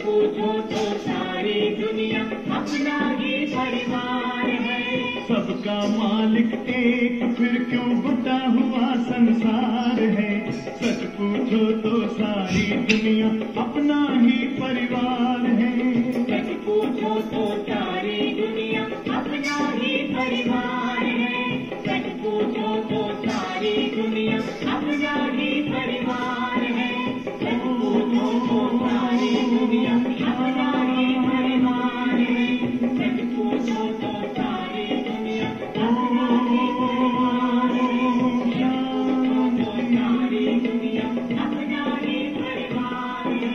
पूछो तो सारी दुनिया अपना ही परिवार है। सबका मालिक एक फिर क्यों बटा हुआ संसार है। सच पूछो तो सारी दुनिया अपना ही परिवार है। सच पूछो तो सारी दुनिया अपना ही परिवार है। सच पूछो तो सारी दुनिया अपना ही परिवार है। सच पूछो तो सारी दुनिया अपना ही परिवार है। सच पूछो तो सारी दुनिया अपना ही परिवार है। सारी दुनिया अपना ही परिवार है।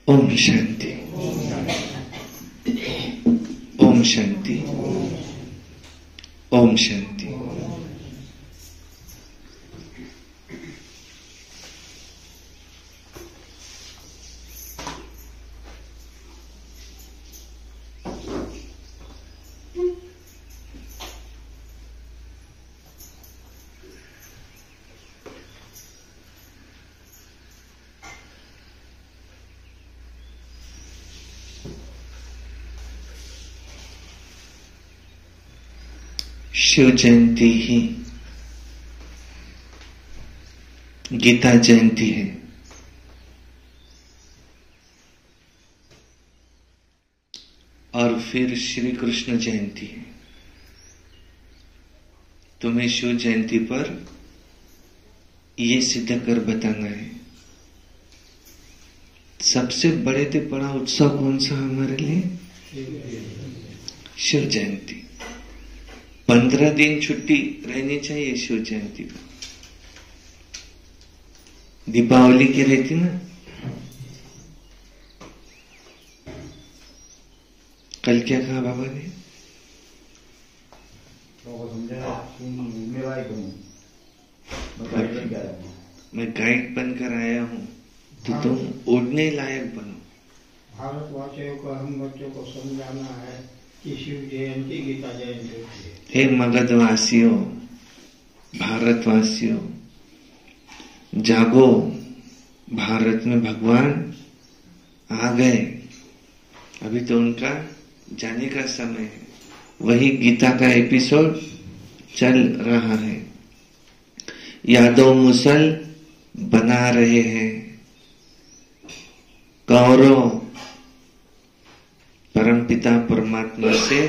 ओम शांति। ओम शांति। ओम शांति। शिव जयंती ही गीता जयंती है। और फिर श्री कृष्ण जयंती है। तुम्हें शिव जयंती पर ये सिद्ध कर बताना है, सबसे बड़े से बड़ा उत्सव कौन सा हमारे लिए? शिव जयंती। 15 दिन छुट्टी रहनी चाहिए शिव जयंती पर। दीपावली की रहती ना, कल क्या कहा बाबा ने? मैं गाइड बनकर आया हूँ तो तुम उड़ने लायक बनो। भारतवासियों को, हम बच्चों को समझाना है कि शिव जयंती गीता जयंती है। हे मगधवासियों, भारतवासियों, जागो, भारत में भगवान आ गए। अभी तो उनका जाने का समय है। वही गीता का एपिसोड चल रहा है। यादव मुसल बना रहे हैं, कौरव परमपिता परमात्मा से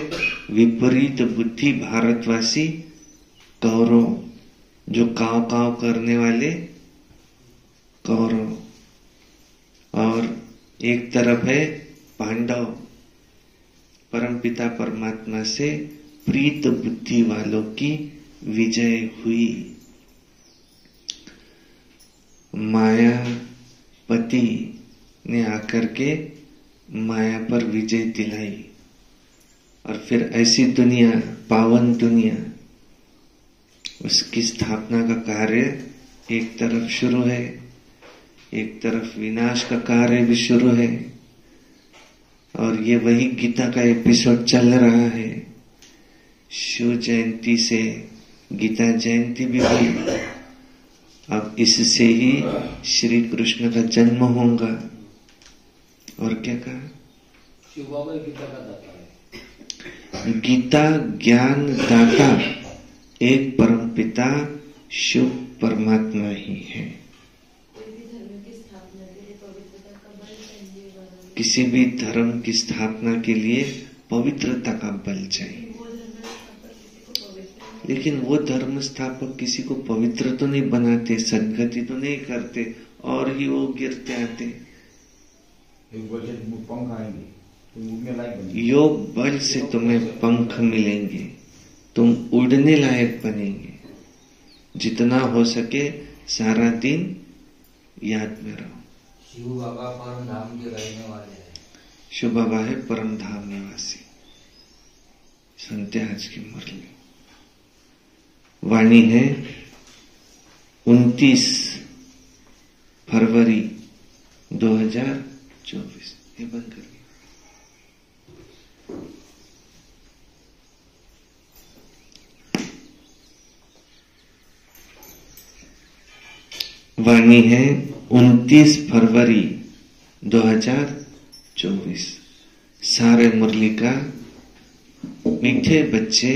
विपरीत बुद्धि भारतवासी कौरव, जो काव काव करने वाले कौरव, और एक तरफ है पांडव, परमपिता परमात्मा से प्रीत बुद्धि वालों की विजय हुई। मायापति ने आकर के माया पर विजय दिलाई, और फिर ऐसी दुनिया, पावन दुनिया, उसकी स्थापना का कार्य एक तरफ शुरू है, एक तरफ विनाश का कार्य भी शुरू है। और ये वही गीता का एपिसोड चल रहा है। शिव जयंती से गीता जयंती भी हुई, अब इससे ही श्री कृष्ण का जन्म होगा। और क्या कहा? शिव बाबा गीता का दाता है। गीता ज्ञान दाता एक परमपिता शिव परमात्मा ही है। किसी भी धर्म की स्थापना के लिए पवित्रता का बल चाहिए, लेकिन वो धर्म स्थापक किसी को पवित्र तो नहीं बनाते, सद्गति तो नहीं करते, और ही वो गिरते आते। योग बल से तुम्हें पंख मिलेंगे, तुम उड़ने लायक बनेंगे। जितना हो सके सारा दिन याद में रहो। शिव बाबा परम धाम के रहने वाले हैं। शिव बाबा है परम धाम निवासी। सुनते आज की मुरली। वाणी है 29 फरवरी 2024। ये बंद करिए। वाणी है 29 फरवरी 2024। सारे मुरली का मीठे बच्चे,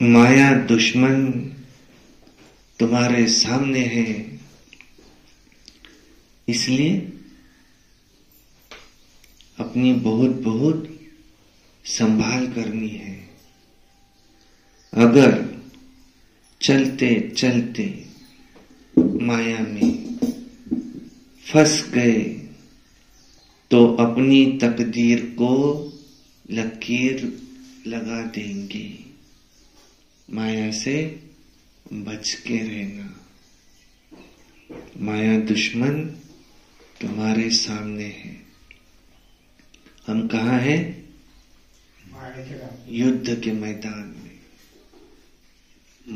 माया दुश्मन तुम्हारे सामने है, इसलिए अपनी बहुत बहुत संभाल करनी है। अगर चलते चलते माया में फंस गए तो अपनी तकदीर को लकीर लगा देंगे। माया से बच के रहना। माया दुश्मन तुम्हारे सामने है। हम कहाँ हैं? युद्ध के मैदान में।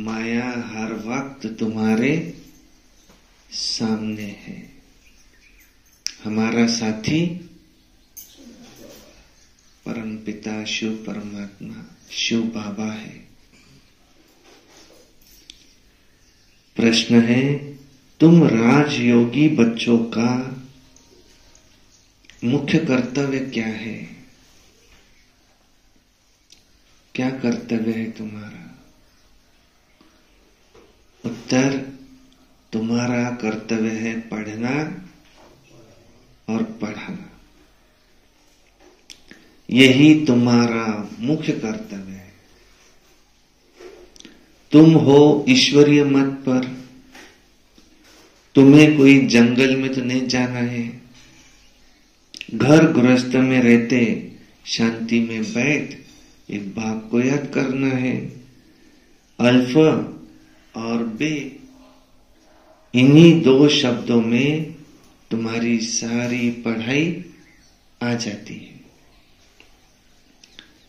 माया हर वक्त तुम्हारे सामने है। हमारा साथी परम पिता शिव परमात्मा शिव बाबा है। प्रश्न है, तुम राजयोगी बच्चों का मुख्य कर्तव्य क्या है? क्या कर्तव्य है तुम्हारा? उत्तर, तुम्हारा कर्तव्य है पढ़ना और पढ़ाना। यही तुम्हारा मुख्य कर्तव्य है। तुम हो ईश्वरीय मत पर। तुम्हें कोई जंगल में तो नहीं जाना है। घर गृहस्थ में रहते शांति में बैठ एक बाप को याद करना है। अल्फ और बे, इन्हीं दो शब्दों में तुम्हारी सारी पढ़ाई आ जाती है।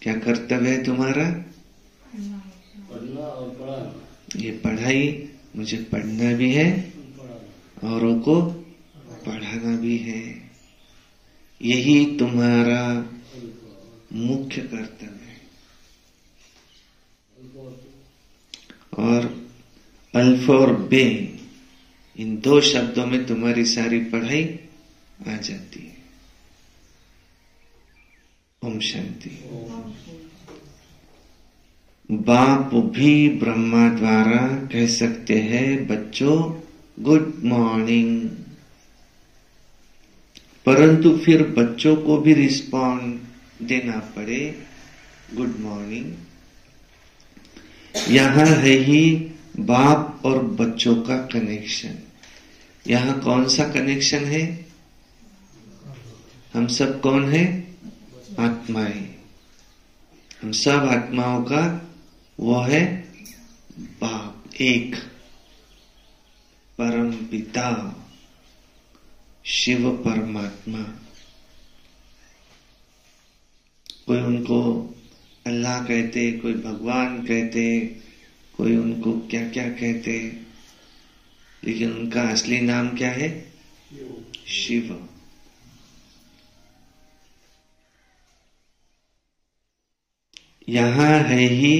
क्या कर्तव्य है तुम्हारा? पढ़ना और पढ़ाना। ये पढ़ाई मुझे पढ़ना भी है, औरों को पढ़ाना भी है। यही तुम्हारा मुख्य कर्तव्य है। और अल्फ और बे, इन दो शब्दों में तुम्हारी सारी पढ़ाई आ जाती है। ओम शांति। बाप भी ब्रह्मा द्वारा कह सकते हैं, बच्चों गुड मॉर्निंग। परंतु फिर बच्चों को भी रिस्पॉन्ड देना पड़े, गुड मॉर्निंग। यहां है ही बाप और बच्चों का कनेक्शन। यहां कौन सा कनेक्शन है? हम सब कौन है? आत्माएं। हम सब आत्माओं का वो है बाप, एक परम पिता शिव परमात्मा। कोई उनको अल्लाह कहते, कोई भगवान कहते, कोई उनको क्या क्या कहते, लेकिन उनका असली नाम क्या है? शिव। यहां है ही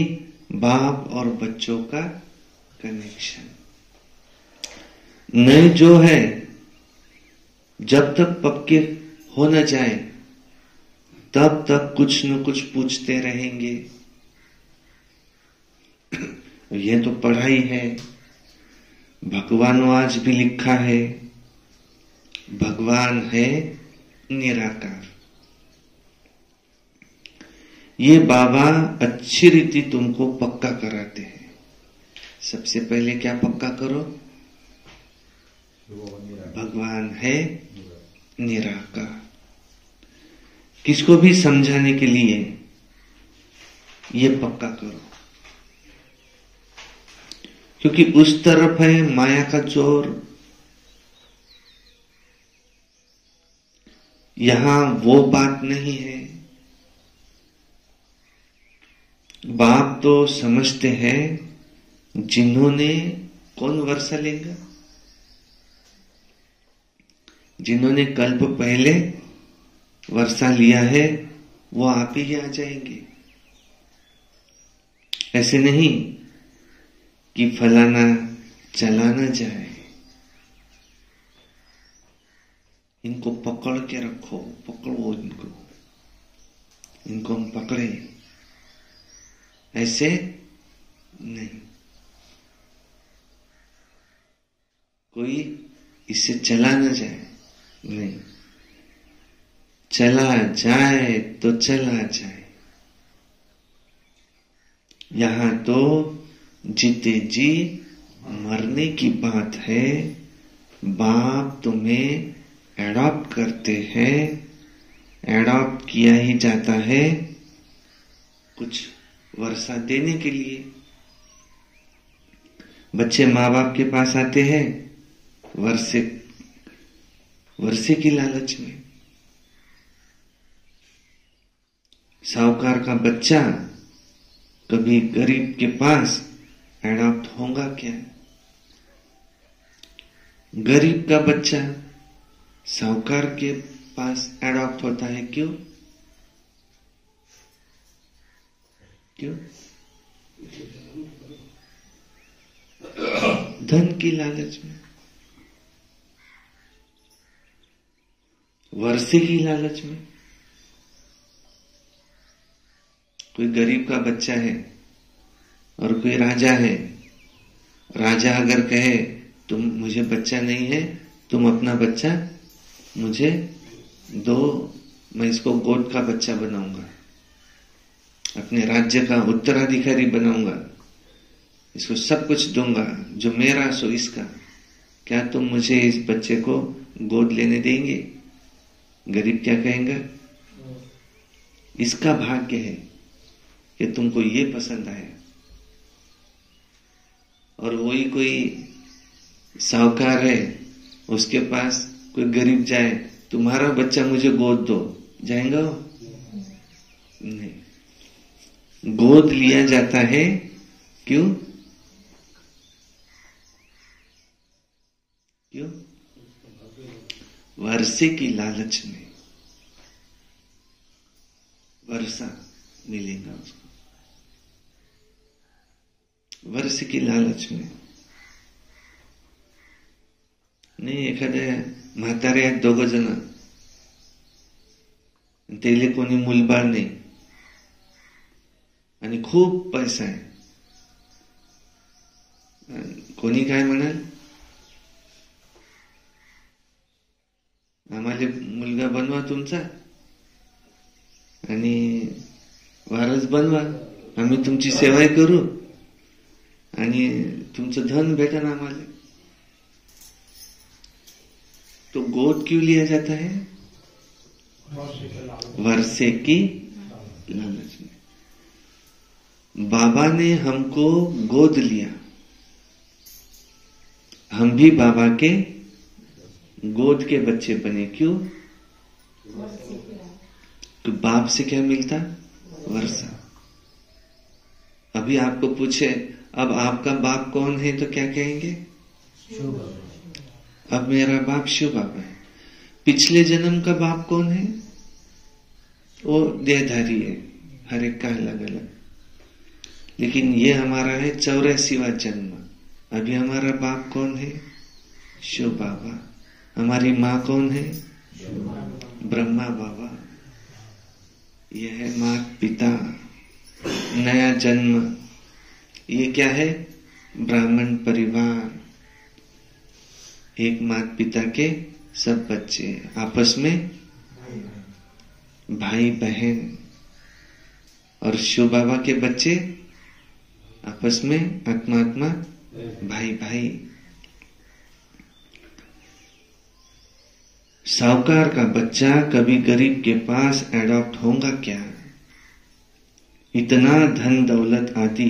बाप और बच्चों का कनेक्शन। नए जो है, जब तक पक्के हो न जाए तब तक कुछ न कुछ पूछते रहेंगे। ये तो पढ़ाई है, भगवान आज भी लिखा है, भगवान है निराकार। ये बाबा अच्छी रीति तुमको पक्का कराते हैं। सबसे पहले क्या पक्का करो? भगवान है निराकार। किसको भी समझाने के लिए ये पक्का करो, क्योंकि उस तरफ है माया का जोर, यहां वो बात नहीं है। बाप तो समझते हैं जिन्होंने, कौन वर्षा लेगा? जिन्होंने कल्प पहले वर्षा लिया है वो आप ही आ जाएंगे। ऐसे नहीं कि फलाना चला न जाए, इनको पकड़ के रखो, पकड़ो इनको हम पकड़े, ऐसे नहीं। कोई इससे चला न जाए, नहीं, चला जाए तो चला जाए। यहां तो जीते जी मरने की बात है। बाप तुम्हें एडॉप्ट करते हैं, एडॉप्ट किया ही जाता है कुछ वर्षा देने के लिए। बच्चे माँ बाप के पास आते हैं वर्षे की लालच में। साहूकार का बच्चा कभी गरीब के पास एडॉप्ट होगा क्या? गरीब का बच्चा साहूकार के पास एडॉप्ट होता है, क्यों? क्यों? धन की लालच में, वर्षे की लालच में। कोई गरीब का बच्चा है और कोई राजा है। राजा अगर कहे तुम, मुझे बच्चा नहीं है, तुम अपना बच्चा मुझे दो, मैं इसको गोद का बच्चा बनाऊंगा, अपने राज्य का उत्तराधिकारी बनाऊंगा, इसको सब कुछ दूंगा, जो मेरा सो इसका। क्या तुम मुझे इस बच्चे को गोद लेने देंगे? गरीब क्या कहेंगे? इसका भाग्य है कि तुमको ये पसंद आया। और वही कोई साहूकार है, उसके पास कोई गरीब जाए, तुम्हारा बच्चा मुझे गोद दो, जाएंगा वो? नहीं। गोद लिया जाता है, क्यों? क्यों? वर्षे की लालच में, वर्षा मिलेगा उसको, वर्ष की लालच में नाही. एखाद्या म्हाताऱ्या आहेत दोघ जण, त्याले कोणी मुलबाळ नाही आणि खूप पैसा आहे. कोणी काय म्हणाल, आम्हाला मुलगा बनवा तुमचा आणि वारस बनवा, आम्ही तुमची सेवा करू आणि तुमचं धन भेटन आम्हाला। तो गोद क्यों लिया जाता है? वर्षे की लालच में। बाबा ने हमको गोद लिया, हम भी बाबा के गोद के बच्चे बने। क्यों? तो बाप से क्या मिलता? वर्षा। अभी आपको पूछे अब आपका बाप कौन है तो क्या कहेंगे? अब मेरा बाप शिव बाबा है। पिछले जन्म का बाप कौन है? वो देहधारी है, हर एक का अलग अलग। लेकिन ये हमारा है 84वां जन्म। अभी हमारा बाप कौन है? शिव बाबा। हमारी माँ कौन है? ब्रह्मा बाबा। यह है माता पिता, नया जन्म। ये क्या है? ब्राह्मण परिवार, एक माता पिता के सब बच्चे, आपस में भाई बहन। और शिव बाबा के बच्चे आपस में आत्मा आत्मा भाई भाई। साहूकार का बच्चा कभी गरीब के पास एडॉप्ट होगा क्या? इतना धन दौलत आदि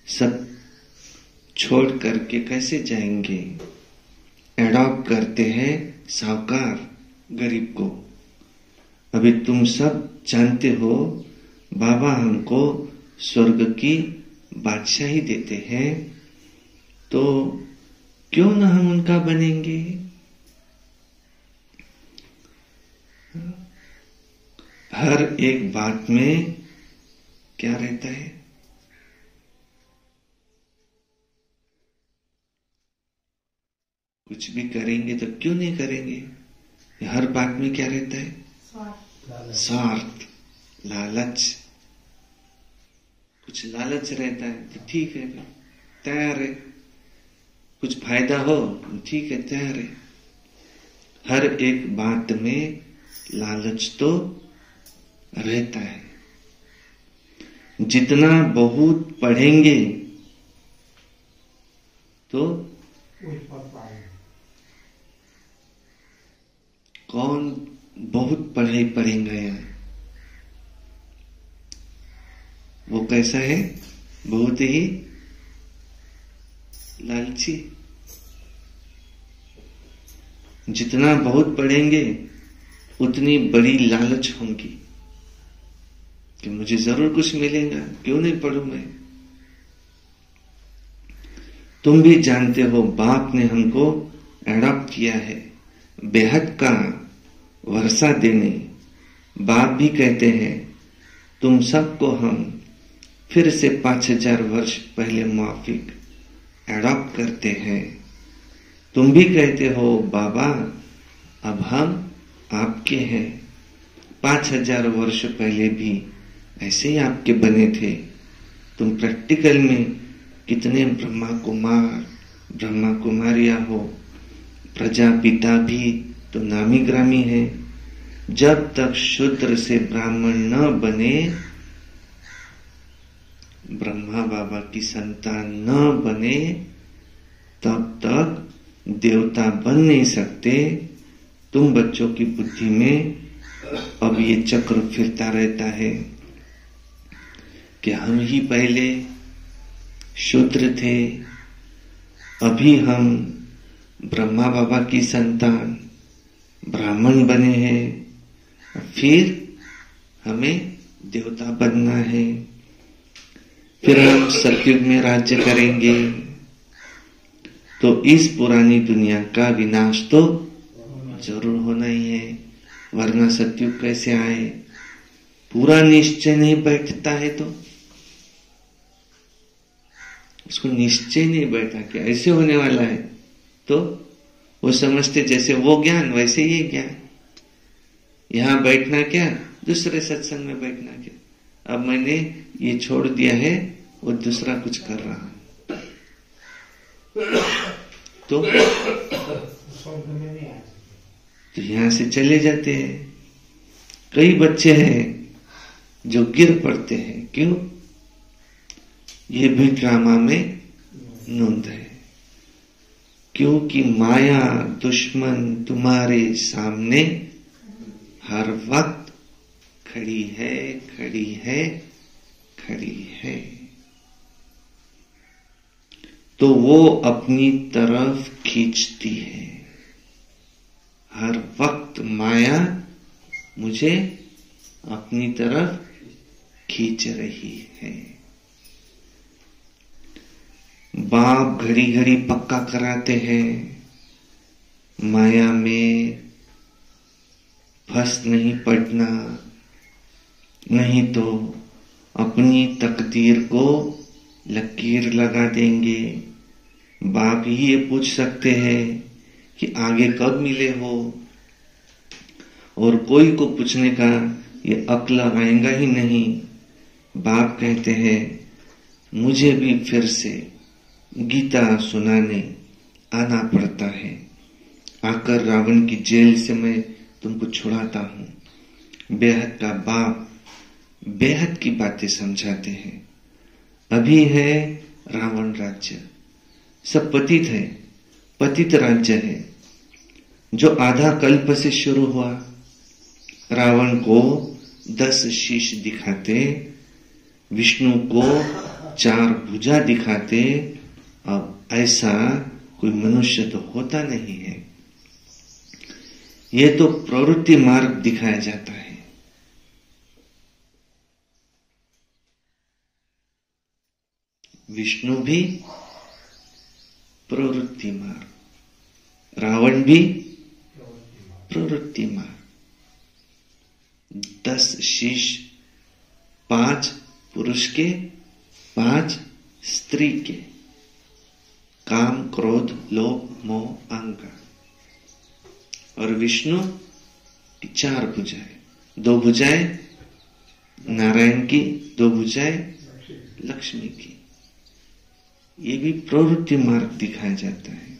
सब छोड़ करके कैसे जाएंगे? एडॉप्ट करते हैं साहूकार गरीब को। अभी तुम सब जानते हो बाबा हमको स्वर्ग की बादशाही देते हैं, तो क्यों ना हम उनका बनेंगे? हर एक बात में क्या रहता है? कुछ भी करेंगे तो क्यों नहीं करेंगे? हर बात में क्या रहता है? स्वार्थ, लालच। कुछ लालच रहता है तो ठीक है, तैयार है। कुछ फायदा हो ठीक है, तैयार है। हर एक बात में लालच तो रहता है। जितना बहुत पढ़ेंगे तो कौन बहुत पढ़ाई पढ़ेंगे यार? वो कैसा है? बहुत ही लालची। जितना बहुत पढ़ेंगे उतनी बड़ी लालच होगी कि मुझे जरूर कुछ मिलेगा, क्यों नहीं पढ़ूं मैं। तुम भी जानते हो बाप ने हमको एडॉप्ट किया है, बेहद का वर्षा देने। बाप भी कहते हैं तुम सबको हम फिर से 5000 वर्ष पहले माफिक एडॉप्ट करते हैं। तुम भी कहते हो बाबा अब हम आपके हैं। 5000 वर्ष पहले भी ऐसे ही आपके बने थे। तुम प्रैक्टिकल में कितने ब्रह्मा कुमार ब्रह्मा कुमारियां हो। प्रजापिता भी तो नामी ग्रामी है। जब तक शूद्र से ब्राह्मण न बने, ब्रह्मा बाबा की संतान न बने, तब तक देवता बन नहीं सकते। तुम बच्चों की बुद्धि में अब ये चक्र फिरता रहता है कि हम ही पहले शूद्र थे, अभी हम ब्रह्मा बाबा की संतान ब्राह्मण बने हैं, फिर हमें देवता बनना है, फिर हम सतयुग में राज्य करेंगे। तो इस पुरानी दुनिया का विनाश तो जरूर होना ही है, वरना सतयुग कैसे आए? पूरा निश्चय नहीं बैठता है तो उसको निश्चय नहीं बैठा कि ऐसे होने वाला है, तो वो समझते जैसे वो ज्ञान वैसे ये ज्ञान। यहां बैठना क्या, दूसरे सत्संग में बैठना क्या। अब मैंने ये छोड़ दिया है, वो दूसरा कुछ कर रहा हूं, तो तो यहां से चले जाते हैं। कई बच्चे हैं जो गिर पड़ते हैं। क्यों? ये भी ड्रामा में नोंद है। क्योंकि माया दुश्मन तुम्हारे सामने हर वक्त खड़ी है, खड़ी है, खड़ी है। तो वो अपनी तरफ खींचती है। हर वक्त माया मुझे अपनी तरफ खींच रही है। बाप घड़ी घड़ी पक्का कराते हैं, माया में फंस नहीं पड़ना, नहीं तो अपनी तकदीर को लकीर लगा देंगे। बाप ही ये पूछ सकते हैं कि आगे कब मिले हो, और कोई को पूछने का ये अक्ल आएगा ही नहीं। बाप कहते हैं मुझे भी फिर से गीता सुनाने आना पड़ता है। आकर रावण की जेल से मैं तुमको छुड़ाता हूं। बेहद का बाप बेहद की बातें समझाते हैं। अभी है रावण राज्य, सब पतित है, पतित राज्य है, जो आधा कल्प से शुरू हुआ। रावण को 10 शीश दिखाते, विष्णु को 4 भुजा दिखाते। अब ऐसा कोई मनुष्य तो होता नहीं है। ये तो प्रवृत्ति मार्ग दिखाया जाता है। विष्णु भी प्रवृत्ति मार्ग, रावण भी प्रवृत्ति मार्ग। 10 शीश, 5 पुरुष के, 5 स्त्री के। काम, क्रोध, लोभ, मोह, अहंकार। और विष्णु की 4 भुजाएं, 2 भुजाएं नारायण की, 2 भुजाएं लक्ष्मी की। ये भी प्रवृत्ति मार्ग दिखाया जाता है।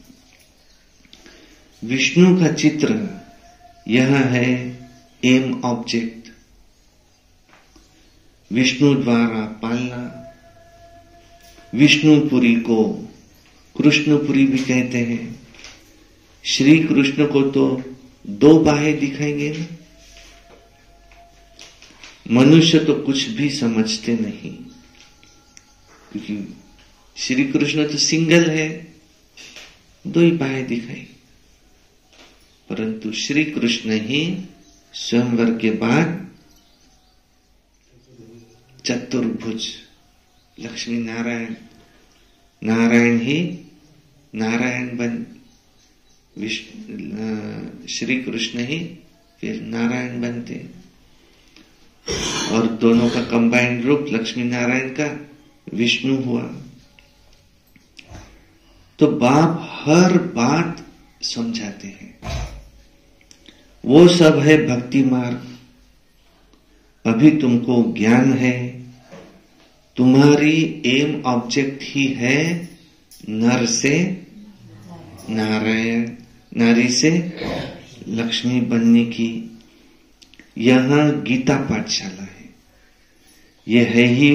विष्णु का चित्र यह है एम ऑब्जेक्ट, विष्णु द्वारा पालना। विष्णुपुरी को कृष्णपुरी भी कहते हैं। श्री कृष्ण को तो 2 बाहें दिखाएंगे ना। मनुष्य तो कुछ भी समझते नहीं, क्योंकि श्री कृष्ण तो सिंगल है, 2 ही बाहें दिखाई। परंतु श्री कृष्ण ही स्वयंवर के बाद चतुर्भुज, लक्ष्मी नारायण, नारायण ही नारायण बन, श्री कृष्ण ही फिर नारायण बनते। और दोनों का कंबाइंड रूप लक्ष्मी नारायण का विष्णु हुआ। तो बाप हर बात समझाते हैं। वो सब है भक्ति मार्ग। अभी तुमको ज्ञान है, तुम्हारी एम ऑब्जेक्ट ही है नर से नारायण, नारी से लक्ष्मी बनने की। यहां गीता पाठशाला है। यह है ही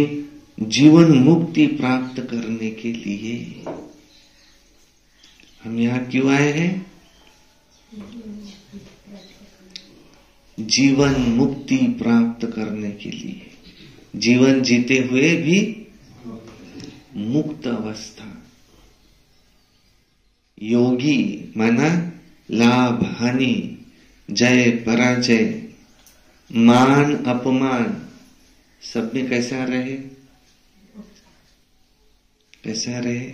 जीवन मुक्ति प्राप्त करने के लिए। हम यहां क्यों आए हैं? जीवन मुक्ति प्राप्त करने के लिए। जीवन जीते हुए भी मुक्त अवस्था। योगी माना लाभ हानि, जय पराजय, मान अपमान सब में कैसा रहे? कैसा रहे?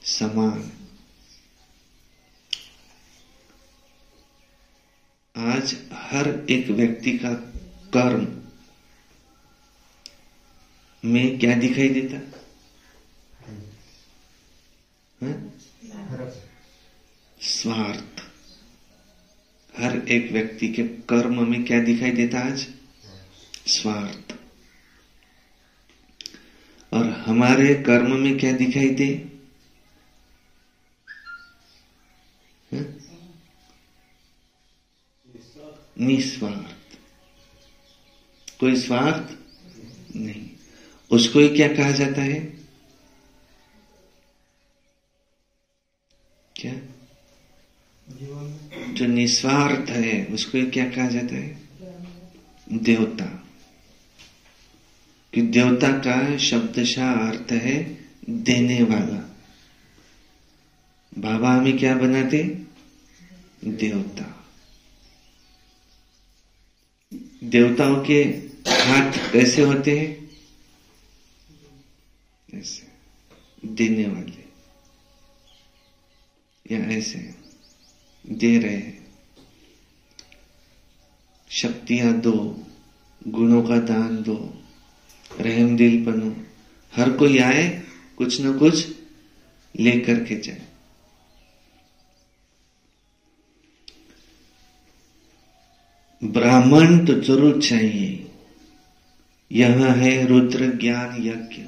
समान। आज हर एक व्यक्ति का कर्म में क्या दिखाई देता? स्वार्थ। हर एक व्यक्ति के कर्म में क्या दिखाई देता आज? स्वार्थ। और हमारे कर्म में क्या दिखाई दे? निस्वार्थ, कोई स्वार्थ नहीं। उसको ही क्या कहा जाता है? क्या? जो निस्वार्थ है उसको ही क्या कहा जाता है? देवता। कि देवता का शब्दशः अर्थ है देने वाला। बाबा हमें क्या बनाते? देवता। देवताओं के हाथ कैसे होते हैं? ऐसे देने वाले, या ऐसे दे रहे हैं। शक्तियां दो, गुणों का दान दो, रहम दिल बनो। हर कोई आए कुछ न कुछ लेकर के जाए। ब्राह्मण तो जरूर चाहिए। यह है रुद्र ज्ञान यज्ञ।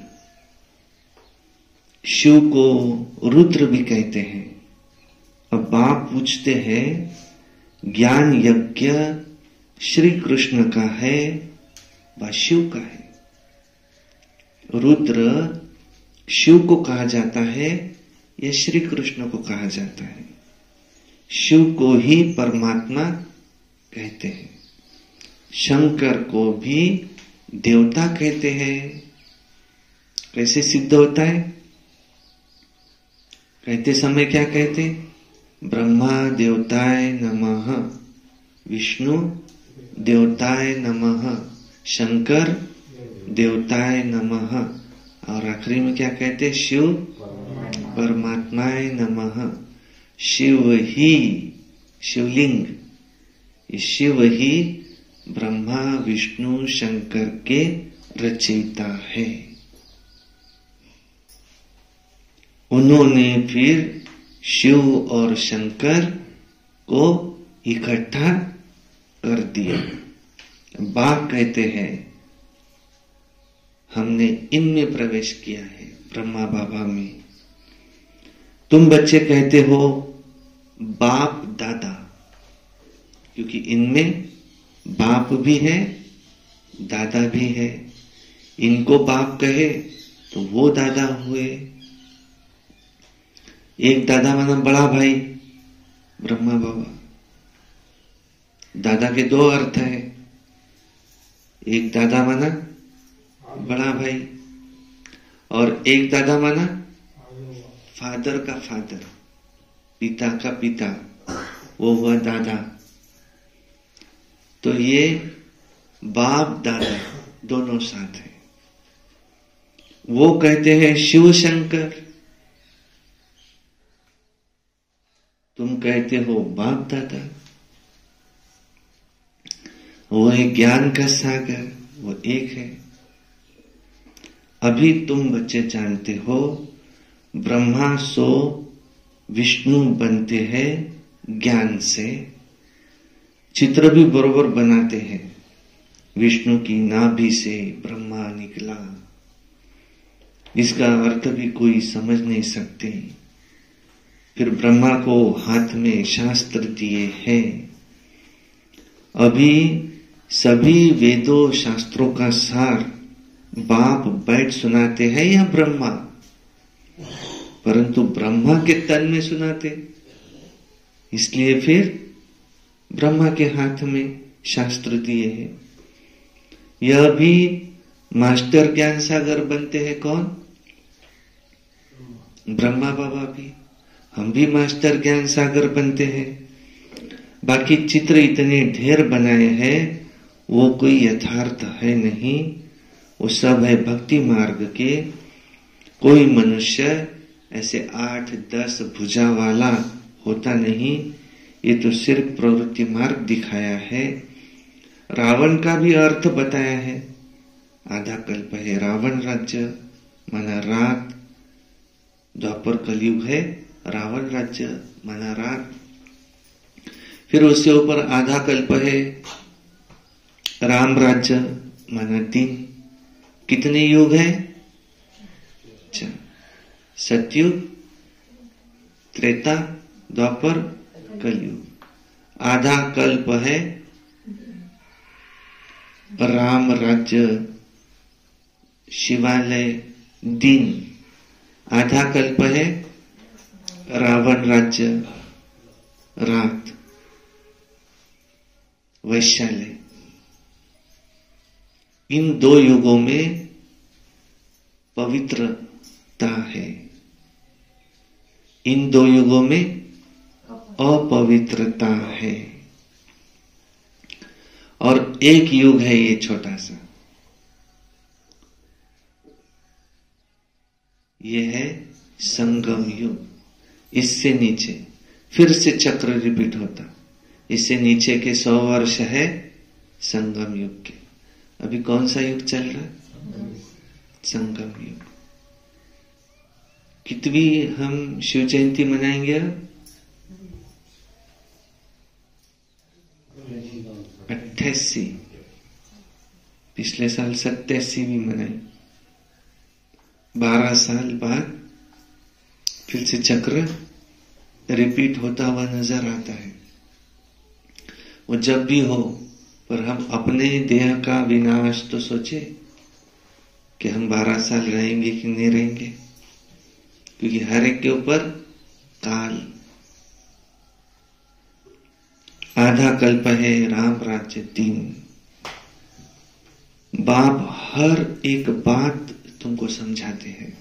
शिव को रुद्र भी कहते हैं। अब बाप पूछते हैं ज्ञान यज्ञ श्री कृष्ण का है व शिव का है? रुद्र शिव को कहा जाता है या श्री कृष्ण को कहा जाता है? शिव को ही परमात्मा कहते हैं। शंकर को भी देवता कहते हैं। कैसे सिद्ध होता है? कहते समय क्या कहते? ब्रह्मा देवताय नमः, विष्णु देवताय नमः, शंकर देवताय नमः, और आखिरी में क्या कहते? शिव परमात्माय नमः। शिव ही, शिवलिंग, शिव ही ब्रह्मा विष्णु शंकर के रचयिता है। उन्होंने फिर शिव और शंकर को इकट्ठा कर दिया। बाप कहते हैं हमने इनमें प्रवेश किया है, ब्रह्मा बाबा में। तुम बच्चे कहते हो बाप दादा, क्योंकि इनमें बाप भी है दादा भी है। इनको बाप कहे तो वो दादा हुए। एक दादा माना बड़ा भाई ब्रह्मा बाबा। दादा के दो अर्थ है। एक दादा माना बड़ा भाई, और एक दादा माना फादर का फादर, पिता का पिता, वो हुआ दादा। तो ये बाप दादा दोनों साथ है। वो कहते हैं शिव शंकर, तुम कहते हो बाप दादा। वो है ज्ञान का सागर, वो एक है। अभी तुम बच्चे जानते हो ब्रह्मा सो विष्णु बनते हैं ज्ञान से। चित्र भी बरोबर बनाते हैं। विष्णु की नाभि से ब्रह्मा निकला, इसका अर्थ भी कोई समझ नहीं सकते। फिर ब्रह्मा को हाथ में शास्त्र दिए हैं। अभी सभी वेदों शास्त्रों का सार बाप बैठ सुनाते हैं या ब्रह्मा? परंतु ब्रह्मा के तन में सुनाते, इसलिए फिर ब्रह्मा के हाथ में शास्त्र दिए हैं। यह भी मास्टर ज्ञान सागर बनते हैं कौन? ब्रह्मा बाबा भी। हम भी मास्टर ज्ञान सागर बनते हैं। बाकी चित्र इतने ढेर बनाए हैं, वो कोई यथार्थ है नहीं। वो सब है भक्ति मार्ग के। कोई मनुष्य ऐसे 8-10 भुजा वाला होता नहीं। ये तो सिर्फ प्रवृत्ति मार्ग दिखाया है। रावण का भी अर्थ बताया है। आधा कल्प है रावण राज्य, माना रात। द्वापर कलयुग है रावण राज्य, माना रात। फिर उससे ऊपर आधा कल्प है राम राज्य, माना दिन। कितने युग है? सतयुग, त्रेता, द्वापर, कलयुग। आधा कल्प है राम राज्य शिवालय दिन, आधा कल्प है रावण राज्य रात वैशाल्य। इन दो युगों में पवित्रता है, इन दो युगों में अपवित्रता है, और एक युग है ये छोटा सा, ये है संगम युग। इससे नीचे फिर से चक्र रिपीट होता, इससे नीचे के 100 वर्ष है संगम युग के। अभी कौन सा युग चल रहा है? संगम युग। कितनी हम शिव जयंती मनाएंगे? 88। पिछले साल 87 भी मनाई। 12 साल बाद फिर से चक्र रिपीट होता हुआ नजर आता है। वो जब भी हो, पर हम अपने देह का विनाश तो सोचे कि हम 12 साल रहेंगे कि नहीं रहेंगे, क्योंकि हर एक के ऊपर काल। आधा कल्प है राम राज्य दिन। बाप हर एक बात तुमको समझाते हैं।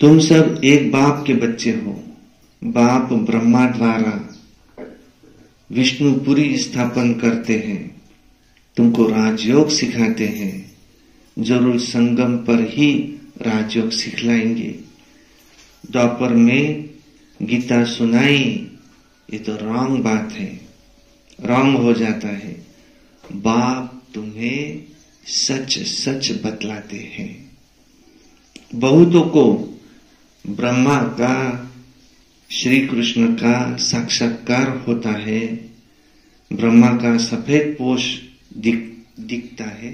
तुम सब एक बाप के बच्चे हो। बाप ब्रह्मा द्वारा विष्णुपुरी स्थापन करते हैं, तुमको राजयोग सिखाते हैं, जरूर संगम पर ही राजयोग सिखलाएंगे। द्वापर में गीता सुनाई, ये तो रॉन्ग बात है, रॉन्ग हो जाता है। बाप तुम्हें सच सच बतलाते हैं। बहुतों को ब्रह्मा का, श्री कृष्ण का साक्षात्कार होता है। ब्रह्मा का सफेद पोष दिखता है,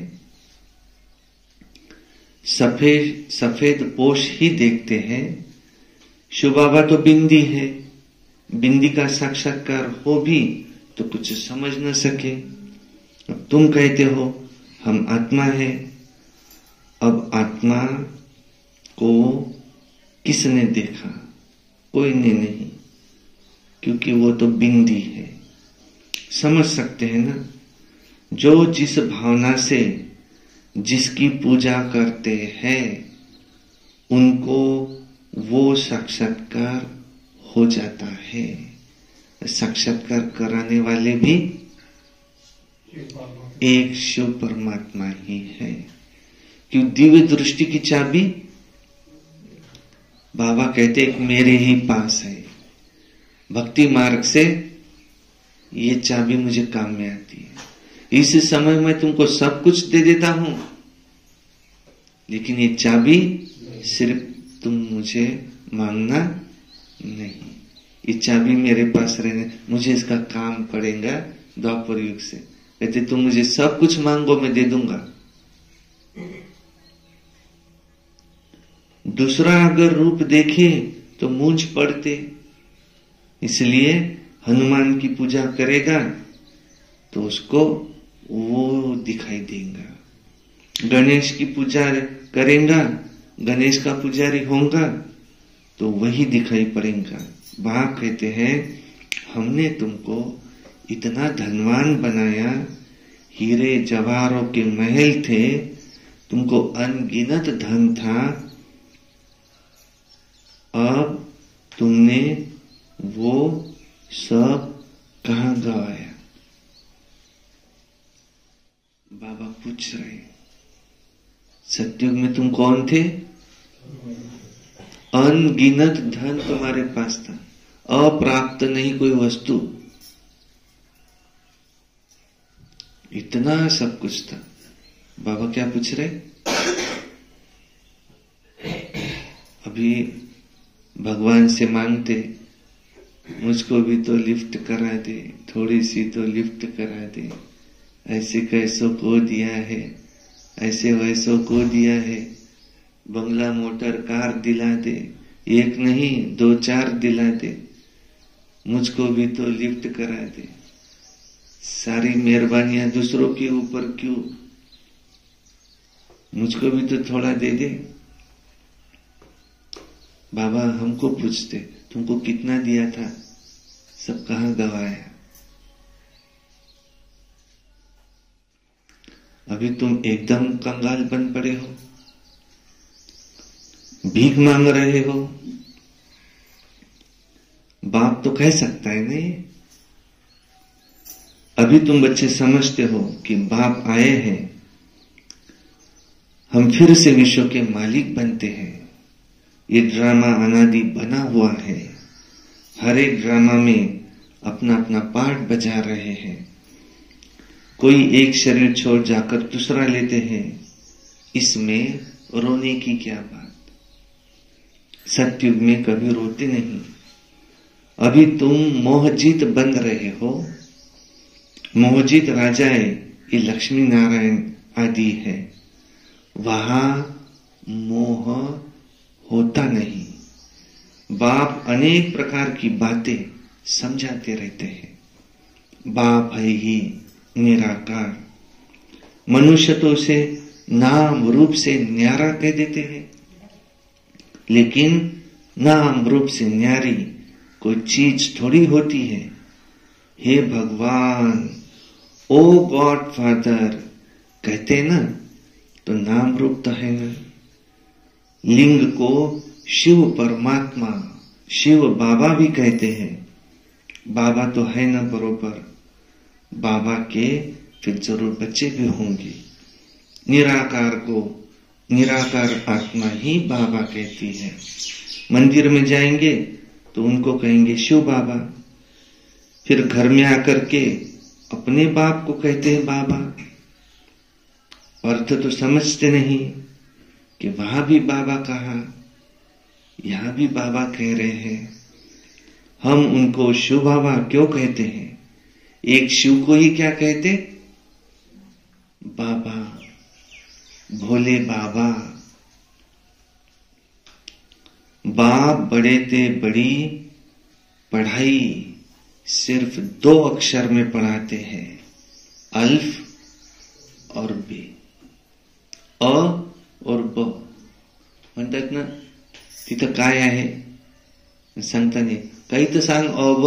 सफेद पोष ही देखते हैं। शिव बाबा तो बिंदी है, बिंदी का साक्षात्कार हो भी तो कुछ समझ न सके। अब तुम कहते हो हम आत्मा है। अब आत्मा को किसने देखा? कोई ने नहीं, क्योंकि वो तो बिंदी है। समझ सकते हैं ना? जो जिस भावना से जिसकी पूजा करते हैं उनको वो साक्षात्कार हो जाता है। साक्षात्कार कराने वाले भी एक शिव परमात्मा ही है। क्यों? दिव्य दृष्टि की चाबी बाबा कहते एक मेरे ही पास है। भक्ति मार्ग से ये चाबी मुझे काम में आती है। इस समय मैं तुमको सब कुछ दे देता हूं, लेकिन ये चाबी सिर्फ तुम मुझे मांगना नहीं। ये चाबी मेरे पास रहने, मुझे इसका काम पड़ेगा। द्वापर युग से कहते तुम मुझे सब कुछ मांगो, मैं दे दूंगा। दूसरा अगर रूप देखे तो मूंछ पड़ते, इसलिए हनुमान की पूजा करेगा तो उसको वो दिखाई देगा। गणेश की पूजा करेगा, गणेश का पुजारी होगा तो वही दिखाई पड़ेगा। बाप कहते हैं हमने तुमको इतना धनवान बनाया, हीरे जवाहरों के महल थे, तुमको अनगिनत धन था। अब तुमने वो सब कहां गवाया? बाबा पूछ रहे, सतयुग में तुम कौन थे? अनगिनत धन तुम्हारे पास था, अप्राप्त नहीं कोई वस्तु, इतना सब कुछ था। बाबा क्या पूछ रहे? अभी भगवान से मांगते मुझको भी तो लिफ्ट करा दे, थोड़ी सी तो लिफ्ट करा दे, ऐसे कैसों को दिया है, ऐसे वैसों को दिया है, बंगला मोटर कार दिला दे, एक नहीं 2-4 दिला दे, मुझको भी तो लिफ्ट करा दे। सारी मेहरबानियां दूसरों के ऊपर क्यों, मुझको भी तो थोड़ा दे दे। बाबा हमको पूछते तुमको कितना दिया था, सब कहां गवाया। अभी तुम एकदम कंगाल बन पड़े हो, भीख मांग रहे हो। बाप तो कह सकता है नहीं। अभी तुम बच्चे समझते हो कि बाप आए हैं, हम फिर से विश्व के मालिक बनते हैं। ये ड्रामा अनादि बना हुआ है, हर एक ड्रामा में अपना अपना पार्ट बजा रहे हैं। कोई एक शरीर छोड़ जाकर दूसरा लेते हैं, इसमें रोने की क्या बात। सत्युग में कभी रोते नहीं। अभी तुम मोहजीत बन रहे हो। मोहजीत राजाए ये लक्ष्मी नारायण आदि है, वहां मोह होता नहीं। बाप अनेक प्रकार की बातें समझाते रहते हैं। बाप है ही निराकार। मनुष्य तो उसे नाम रूप से न्यारा कह देते हैं, लेकिन नाम रूप से न्यारी कोई चीज थोड़ी होती है। हे भगवान, ओ गॉड फादर कहते ना, तो नाम रूप तो है ना। लिंग को शिव परमात्मा, शिव बाबा भी कहते हैं। बाबा तो है ना बरोबर, बाबा के फिर जरूर बच्चे भी होंगे। निराकार को निराकार आत्मा ही बाबा कहती है। मंदिर में जाएंगे तो उनको कहेंगे शिव बाबा, फिर घर में आकर के अपने बाप को कहते हैं बाबा। अर्थ तो समझते नहीं कि वहां भी बाबा कहा, यहां भी बाबा कह रहे हैं। हम उनको शिव बाबा क्यों कहते हैं? एक शिव को ही क्या कहते? बाबा, भोले बाबा। बाप बड़े थे बड़ी पढ़ाई सिर्फ 2 अक्षर में पढ़ाते हैं, अल्फ और बे, अ और ब म्हणतात ना, तिथं काय आहे सांगताना काही तर सांग अ ब.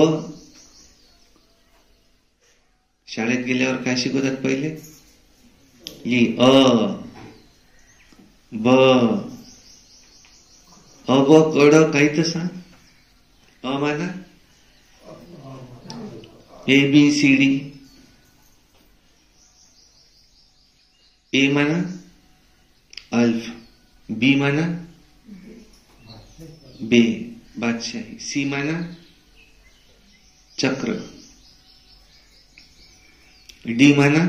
शाळेत गेल्यावर काय शिकवतात पहिले? अ ब, अ ब कड काही तर सांग. अ माना ए बी सी डी, ए माना अल्फ, बी माना बे बादशाही, सी माना चक्र, डी माना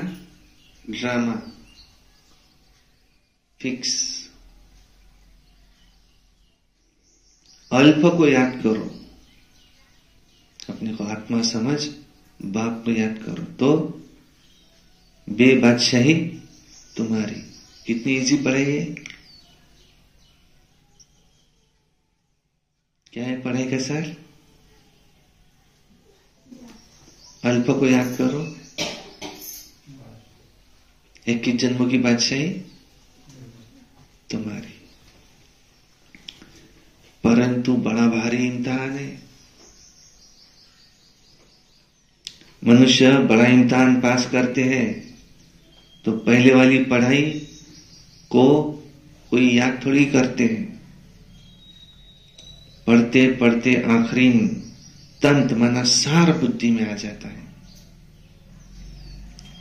ड्रामा फिक्स. अल्फ को याद करो, अपने को आत्मा समझ, बाप को याद करो तो बे बादशाही तुम्हारी. कितनी इजी पढ़ाई है. क्या है पढ़ाई का सार? अल्प को याद करो, 21 जन्मों की बादशाही तुम्हारी. परंतु बड़ा भारी इम्तिहान है. मनुष्य बड़ा इम्तिहान पास करते हैं तो पहले वाली पढ़ाई को कोई याद थोड़ी करते हैं. पढ़ते पढ़ते आखिरी तंत माना सार बुद्धि में आ जाता है.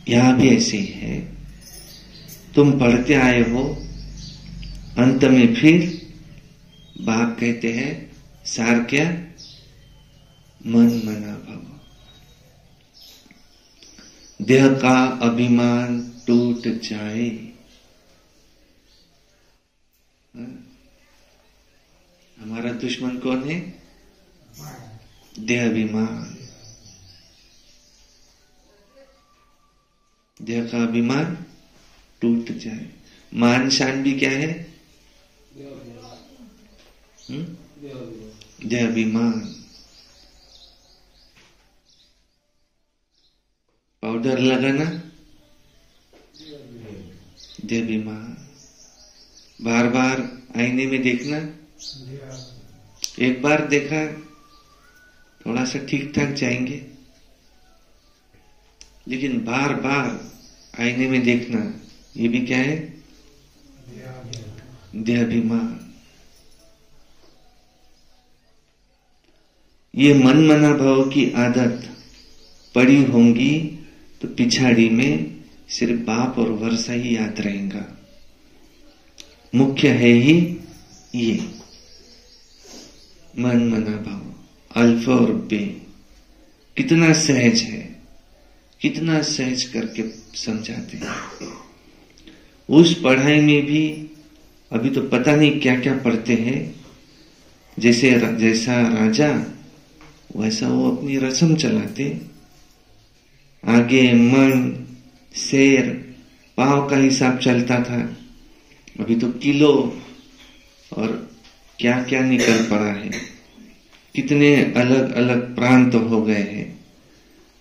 यहां भी ऐसे ही है. तुम पढ़ते आए हो, अंत में फिर बाप कहते हैं सार क्या? मन मना भव. देह का अभिमान टूट जाए. हमारा दुश्मन कौन है? देह अभिमान. देह का अभिमान टूट जाए. मान शान भी क्या है? देह अभिमान. पाउडर लगाना देहाभिमान, बार बार आईने में देखना, एक बार देखा थोड़ा सा ठीक ठाक जाएंगे, लेकिन बार बार आईने में देखना ये भी क्या है? देहाभिमान। ये मन मना भाव की आदत पड़ी होंगी तो पिछाड़ी में सिर्फ बाप और वर्षा ही याद रहेगा। मुख्य है ही ये मन मना भाव, अल्फा और बे। कितना सहज है, कितना सहज करके समझाते हैं। उस पढ़ाई में भी अभी तो पता नहीं क्या क्या पढ़ते हैं। जैसा राजा वैसा वो अपनी रस्म चलाते। आगे मन, शेर, पाव का हिसाब चलता था, अभी तो किलो और क्या क्या निकल पड़ा है। कितने अलग अलग प्रांत हो गए हैं।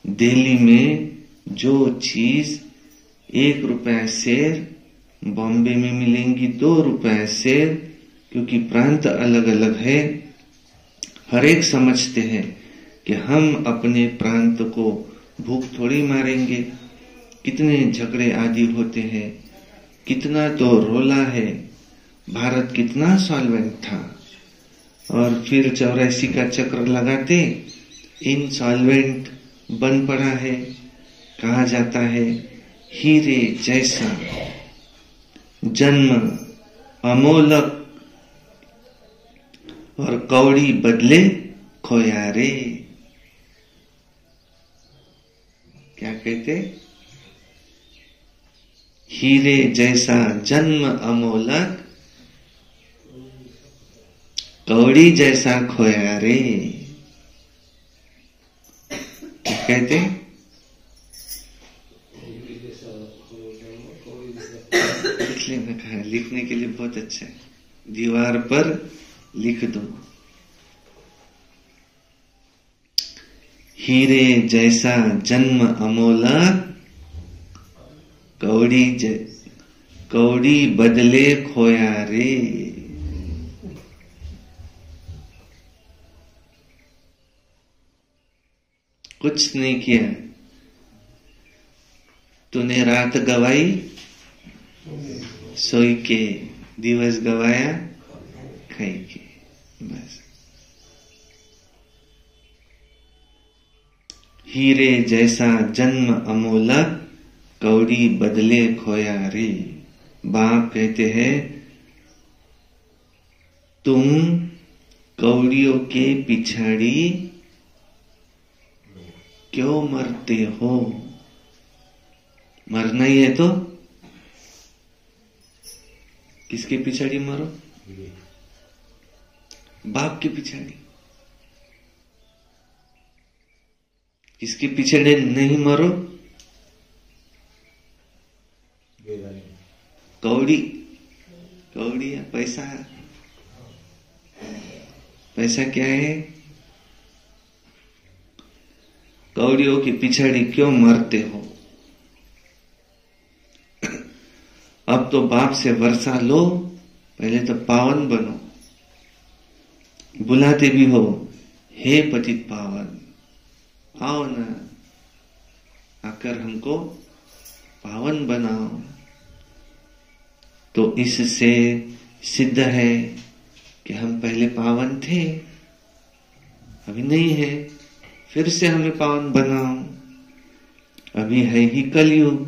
दिल्ली में जो चीज 1 रुपया शेर बॉम्बे में मिलेंगी 2 रुपया शेर, क्योंकि प्रांत अलग अलग है। हर एक समझते हैं कि हम अपने प्रांत को भूख थोड़ी मारेंगे। कितने झगड़े आदि होते हैं, कितना तो रोला है। भारत कितना सॉल्वेंट था और फिर 84 का चक्र लगाते इनसॉल्वेंट बन पड़ा है। कहा जाता है हीरे जैसा जन्म अमोलक और कौड़ी बदले खोया रे। क्या कहते? हीरे जैसा जन्म अमोलक, कौड़ी जैसा खोया रे। क्या कहते? इसलिए मैं कहा लिखने के लिए बहुत अच्छा है, दीवार पर लिख दो। हीरे जैसा जन्म अमोलक, कौड़ी बदले खोया रे। कुछ नहीं किया, तूने रात गवाई सोई के, दिवस गवाया खाई के, बस। हीरे जैसा जन्म अमोलक, कौड़ी बदले खोया रे। बाप कहते हैं तुम कौड़ियों के पिछाड़ी क्यों मरते हो? मरना ही है तो किसके पिछाड़ी मरो? बाप के पिछाड़ी। किसके पिछाड़ी नहीं मरो? कौड़ी है, पैसा है। पैसा क्या है? कौड़ियों की पिछाड़ी क्यों मरते हो? अब तो बाप से वर्षा लो, पहले तो पावन बनो। बुलाते भी हो, हे पतित पावन, आओ ना, आकर हमको पावन बनाओ। तो इससे सिद्ध है कि हम पहले पावन थे, अभी नहीं है, फिर से हमें पावन बनाओ। अभी है ही कलयुग।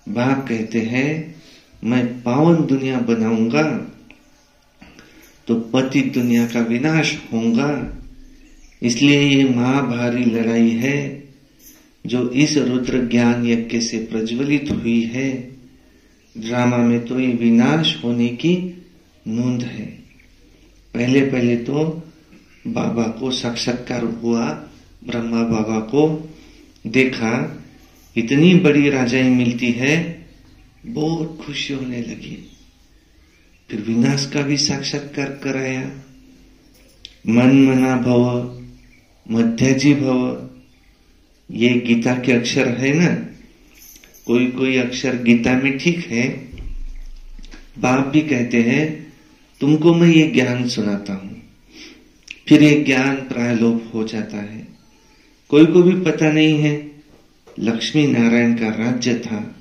बाप कहते हैं मैं पावन दुनिया बनाऊंगा तो पतित दुनिया का विनाश होगा। इसलिए ये महाभारी लड़ाई है जो इस रुद्र ज्ञान यज्ञ से प्रज्वलित हुई है। ड्रामा में तो ये विनाश होने की नूंद है। पहले पहले तो बाबा को साक्षात्कार हुआ, ब्रह्मा बाबा को देखा, इतनी बड़ी राजाई मिलती है, बहुत खुशी होने लगी। फिर विनाश का भी साक्षात्कार कराया। मन मना भव, मध्याजी भव, ये गीता के अक्षर है ना, कोई कोई अक्षर गीता में ठीक है। बाप भी कहते हैं तुमको मैं ये ज्ञान सुनाता हूं, फिर ये ज्ञान प्रायलोप हो जाता है। कोई को भी पता नहीं है लक्ष्मी नारायण का राज्य था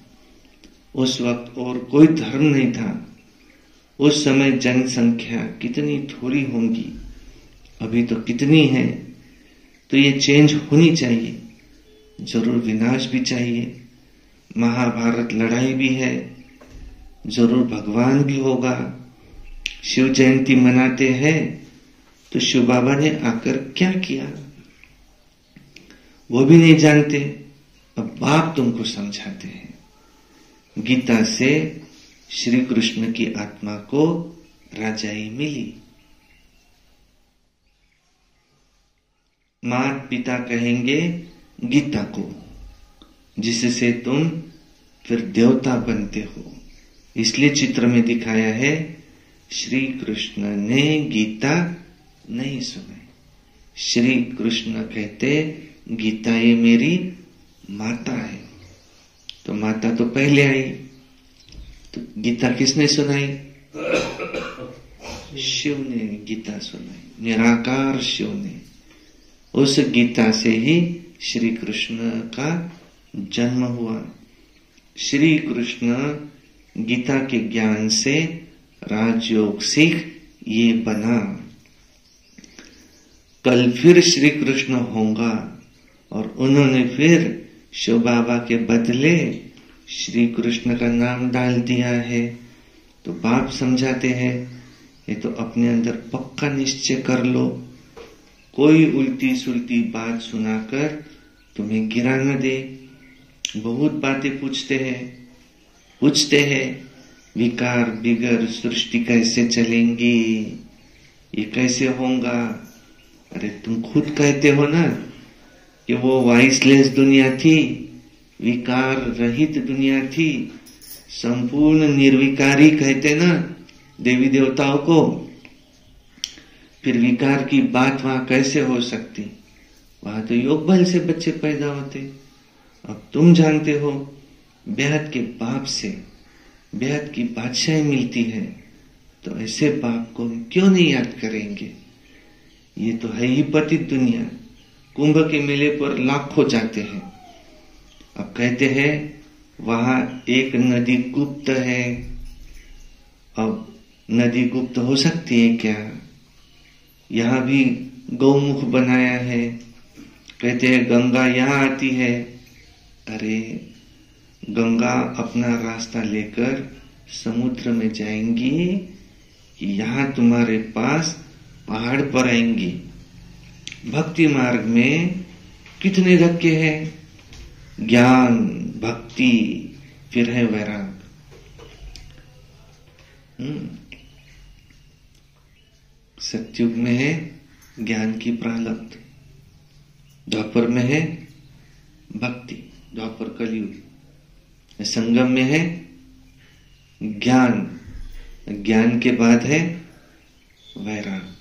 उस वक्त, और कोई धर्म नहीं था उस समय। जनसंख्या कितनी थोड़ी होंगी, अभी तो कितनी है। तो ये चेंज होनी चाहिए, जरूर विनाश भी चाहिए। महाभारत लड़ाई भी है, जरूर भगवान भी होगा। शिव जयंती मनाते हैं तो शिव बाबा ने आकर क्या किया वो भी नहीं जानते। अब बाप तुमको समझाते हैं। गीता से श्री कृष्ण की आत्मा को राजाई मिली। माता पिता कहेंगे गीता को, जिससे तुम फिर देवता बनते हो। इसलिए चित्र में दिखाया है श्री कृष्ण ने गीता नहीं सुनाई। श्री कृष्ण कहते गीता ये मेरी माता है। तो माता तो पहले आई, तो गीता किसने सुनाई? शिव ने गीता सुनाई, निराकार शिव ने। उस गीता से ही श्री कृष्ण का जन्म हुआ। श्री कृष्ण गीता के ज्ञान से राजयोग सीख ये बना। कल फिर श्री कृष्ण होगा और उन्होंने फिर शिव बाबा के बदले श्री कृष्ण का नाम डाल दिया है। तो बाप समझाते हैं ये तो अपने अंदर पक्का निश्चय कर लो, कोई उल्टी सुल्टी बात सुनाकर तुम्हें गिरा न दे। बहुत बातें पूछते हैं विकार बिगर सृष्टि कैसे चलेंगी, ये कैसे होगा। अरे तुम खुद कहते हो ना कि वो वाइसलेस दुनिया थी, विकार रहित दुनिया थी, संपूर्ण निर्विकारी कहते ना देवी देवताओं को। फिर विकार की बात वहां कैसे हो सकती? वहां तो योग बल से बच्चे पैदा होते। अब तुम जानते हो बेहद के बाप से बेहद की बादशाही मिलती है, तो ऐसे बाप को हम क्यों नहीं याद करेंगे। ये तो है ही पतित दुनिया। कुंभ के मेले पर लाखों जाते हैं। अब कहते हैं वहां एक नदी गुप्त है। अब नदी गुप्त हो सकती है क्या? यहां भी गौमुख बनाया है। कहते हैं गंगा यहां आती है। अरे गंगा अपना रास्ता लेकर समुद्र में जाएंगी कि यहां तुम्हारे पास पहाड़ पर आएंगी। भक्ति मार्ग में कितने धक्के हैं? ज्ञान, भक्ति, फिर है वैराग। सतयुग में है ज्ञान की प्रारब्ध, द्वापर में है भक्ति, द्वापर कलयुग। संगम में है ज्ञान, ज्ञान के बाद है वैराग।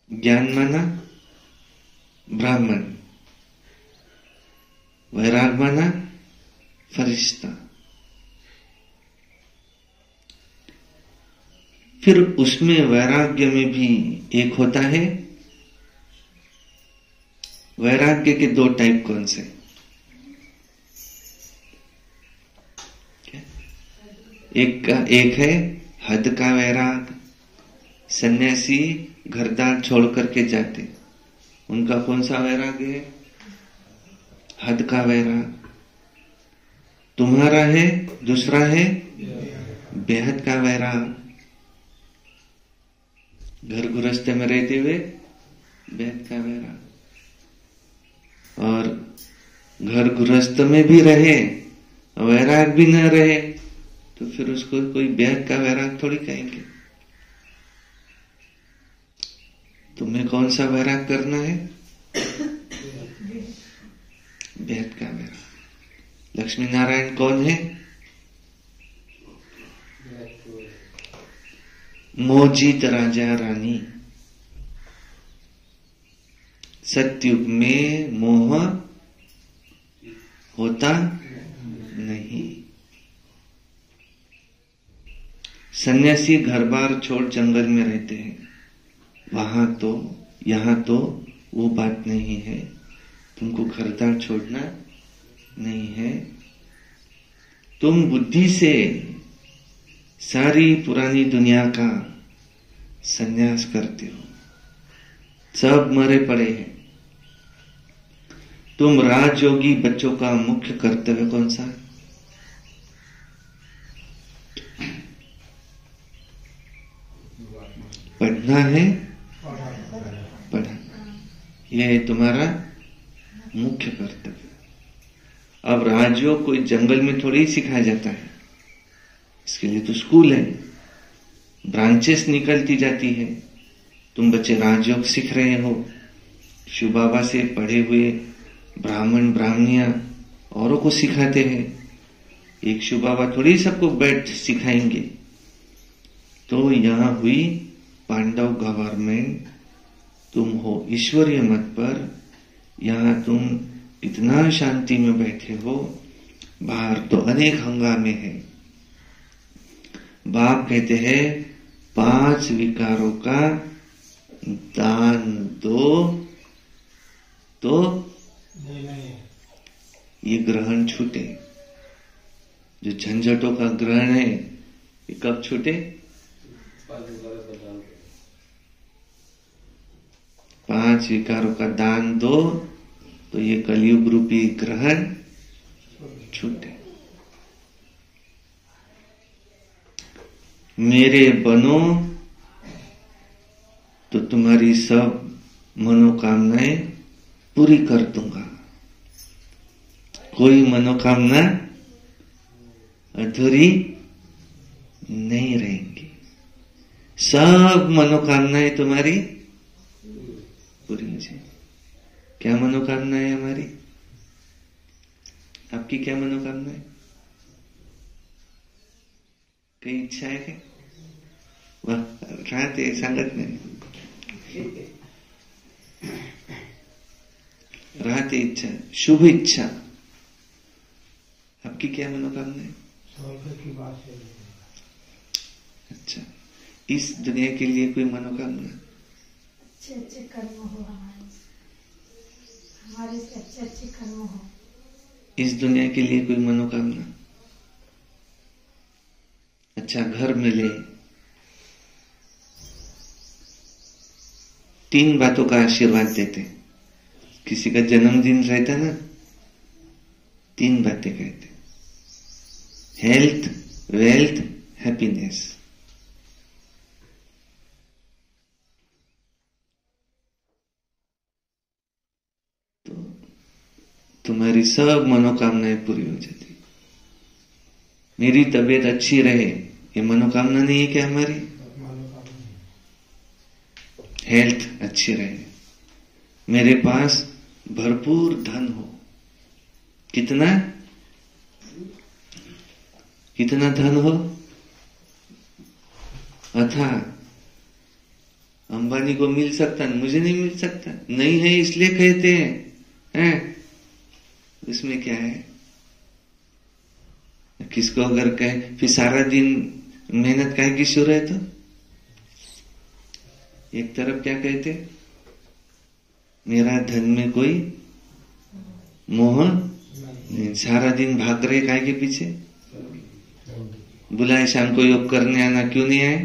ज्ञान माना ब्राह्मण, वैराग माना फरिश्ता। फिर उसमें वैराग्य में भी एक होता है। वैराग्य के दो टाइप कौन से? एक है हद का वैराग। सन्यासी घरदार छोड़ करके जाते, उनका कौन सा वैराग है? हद का वैराग। तुम्हारा है दूसरा है बेहद का वैराग। घर गृहस्थ में रहते हुए बेहद का वैराग, और घर गृहस्थ में भी रहे वैराग भी न रहे तो फिर उसको कोई बेहद का वैराग थोड़ी कहेंगे। तुम्हें कौन सा वैराग करना है? बेहद का वैराग। लक्ष्मी नारायण कौन है? मोजित राजा रानी। सतयुग में मोह होता नहीं। सन्यासी घर बार छोड़ जंगल में रहते हैं, यहां तो वो बात नहीं है। तुमको घर द्वार छोड़ना नहीं है। तुम बुद्धि से सारी पुरानी दुनिया का संन्यास करते हो, सब मरे पड़े हैं। तुम राजयोगी बच्चों का मुख्य कर्तव्य कौन सा है? पढ़ना है, पढ़ना, यह है तुम्हारा मुख्य कर्तव्य। अब राजयोग कोई जंगल में थोड़ी ही सिखाया जाता है, इसके लिए तो स्कूल है, ब्रांचेस निकलती जाती है। तुम बच्चे राजयोग सीख रहे हो, शिव बाबा से पढ़े हुए ब्राह्मण ब्राह्मणियां औरों को सिखाते हैं। एक शिव बाबा थोड़ी सबको बैठ सिखाएंगे। तो यहां हुई पांडव गवर्नमेंट, तुम हो ईश्वरीय मत पर, यहां तुम इतना शांति में बैठे हो, बाहर तो अनेक हंगामे हैं। बाप कहते हैं 5 विकारों का दान दो तो ये ग्रहण छूटे। जो झंझटों का ग्रहण है ये कब छूटे? 5 विकारों का दान दो तो ये कलयुग रूपी ग्रहण छूटे। मेरे बनो तो तुम्हारी सब मनोकामनाएं पूरी कर दूंगा। कोई मनोकामना अधूरी नहीं रहेंगी, सब मनोकामनाएं तुम्हारी पूरी हो जाएंगी। क्या मनोकामना है हमारी? आपकी क्या मनोकामना है? कई इच्छा है क्या? वाह, राहते सांगत नहीं राहते इच्छा, शुभ इच्छा। आपकी क्या मनोकामना है? स्वर्ग की बात है। अच्छा, इस दुनिया के लिए कोई मनोकामना? अच्छे अच्छे कर्म हो, हमारे से अच्छे अच्छे कर्म हो। इस दुनिया के लिए कोई मनोकामना? अच्छा घर मिले। 3 बातों का आशीर्वाद देते। किसी का जन्मदिन रहता ना, 3 बातें कहते, हेल्थ, वेल्थ, हैप्पीनेस। तो तुम्हारी सब मनोकामनाएं पूरी हो जाती। मेरी तबीयत अच्छी रहे, ये मनोकामना नहीं है क्या हमारी? हेल्थ अच्छी रहे, मेरे पास भरपूर धन हो। कितना कितना धन हो? अथा अंबानी को मिल सकता, मुझे नहीं मिल सकता। नहीं है इसलिए कहते हैं, इसमें क्या है? किसको अगर कहे फिर सारा दिन मेहनत काहे की शुरू है? तो एक तरफ क्या कहते, मेरा धन में कोई मोह नहीं, सारा दिन भाग रहे काहे के पीछे? बुलाए शाम को योग करने आना, क्यों नहीं आए?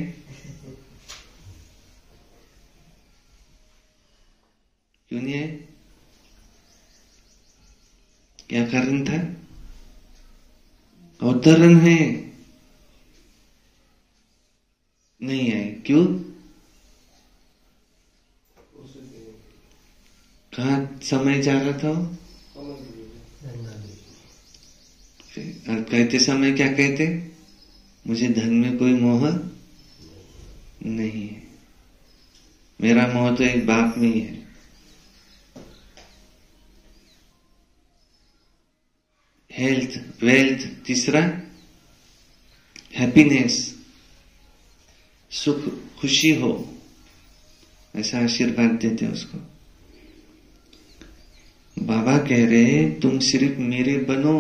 क्यों नहीं आए? क्या कारण था? अवतरण है, नहीं आए। क्यों? कहा समय जा रहा था? और कहते समय क्या कहते? मुझे धन में कोई मोह नहीं है, मेरा मोह तो एक बाप में ही है। हेल्थ, वेल्थ, तीसरा हैप्पीनेस, सुख खुशी हो, ऐसा आशीर्वाद देते हैं उसको। बाबा कह रहे तुम सिर्फ मेरे बनो,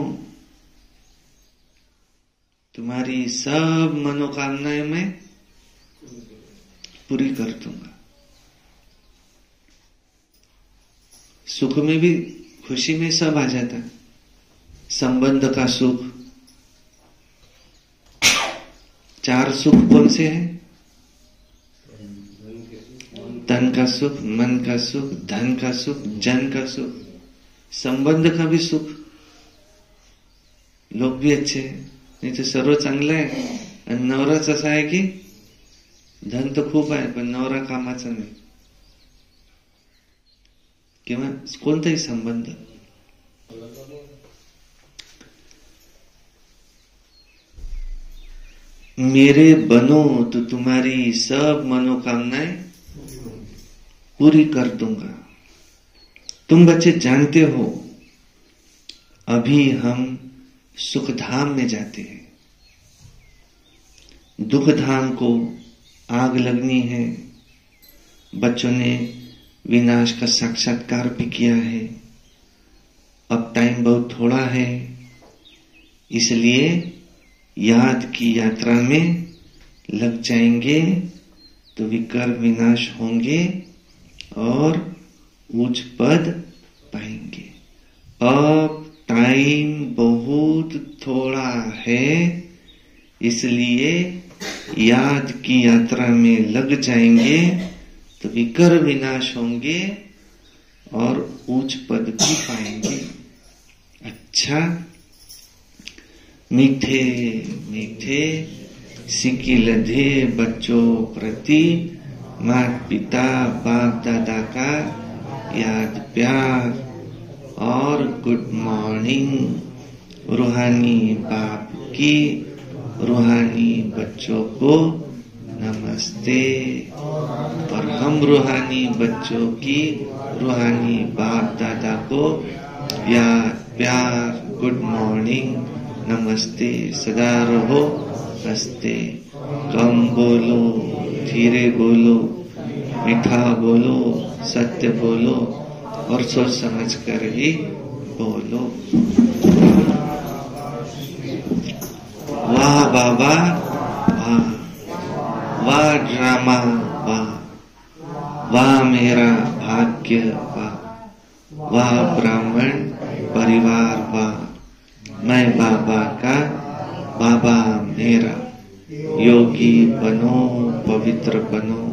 तुम्हारी सब मनोकामनाएं मैं पूरी कर दूंगा। सुख में भी, खुशी में सब आ जाता है। संबंध का सुख, 4 सुख कौन से हैं? तन का सुख, मन का सुख, धन का सुख, जन का सुख, संबंध का भी सुख। लोक भी अच्छे हैं, नाही तर सर्व चांगलं आहे. आणि नवराच असा आहे की धन तर खूप आहे पण नवरा कामाचा नाही किंवा कोणताही संबंध. मेरे बनो तो तुम्हारी सब मनोकामनाएं पूरी कर दूंगा. तुम बच्चे जानते हो अभी हम सुख धाम में जाते हैं, दुख धाम को आग लगनी है. बच्चों ने विनाश का साक्षात्कार भी किया है. अब टाइम बहुत थोड़ा है, इसलिए याद की यात्रा में लग जाएंगे तो विकर विनाश होंगे और उच्च पद पाएंगे. अब टाइम बहुत थोड़ा है, इसलिए याद की यात्रा में लग जाएंगे तो विकर विनाश होंगे और उच्च पद भी पाएंगे. अच्छा, मीठे मीठे सिक्की लधे बच्चों प्रति माता पिता बाप दादा का याद प्यार और गुड मॉर्निंग. रूहानी बाप की रूहानी बच्चों को नमस्ते और हम रूहानी बच्चों की रूहानी बाप दादा को याद प्यार गुड मॉर्निंग नमस्ते. सदा रहो हंसते. कम बोलो, धीरे बोलो, मीठा बोलो, सत्य बोलो और सोच समझ कर ही बोलो. वाह बाबा वाह, वाह ड्रामा वाह, वाह मेरा भाग्य वाह, वाह ब्राह्मण परिवार वाह, मैं बाबा का बाबा मेरा. योगी बनो, पवित्र बनो.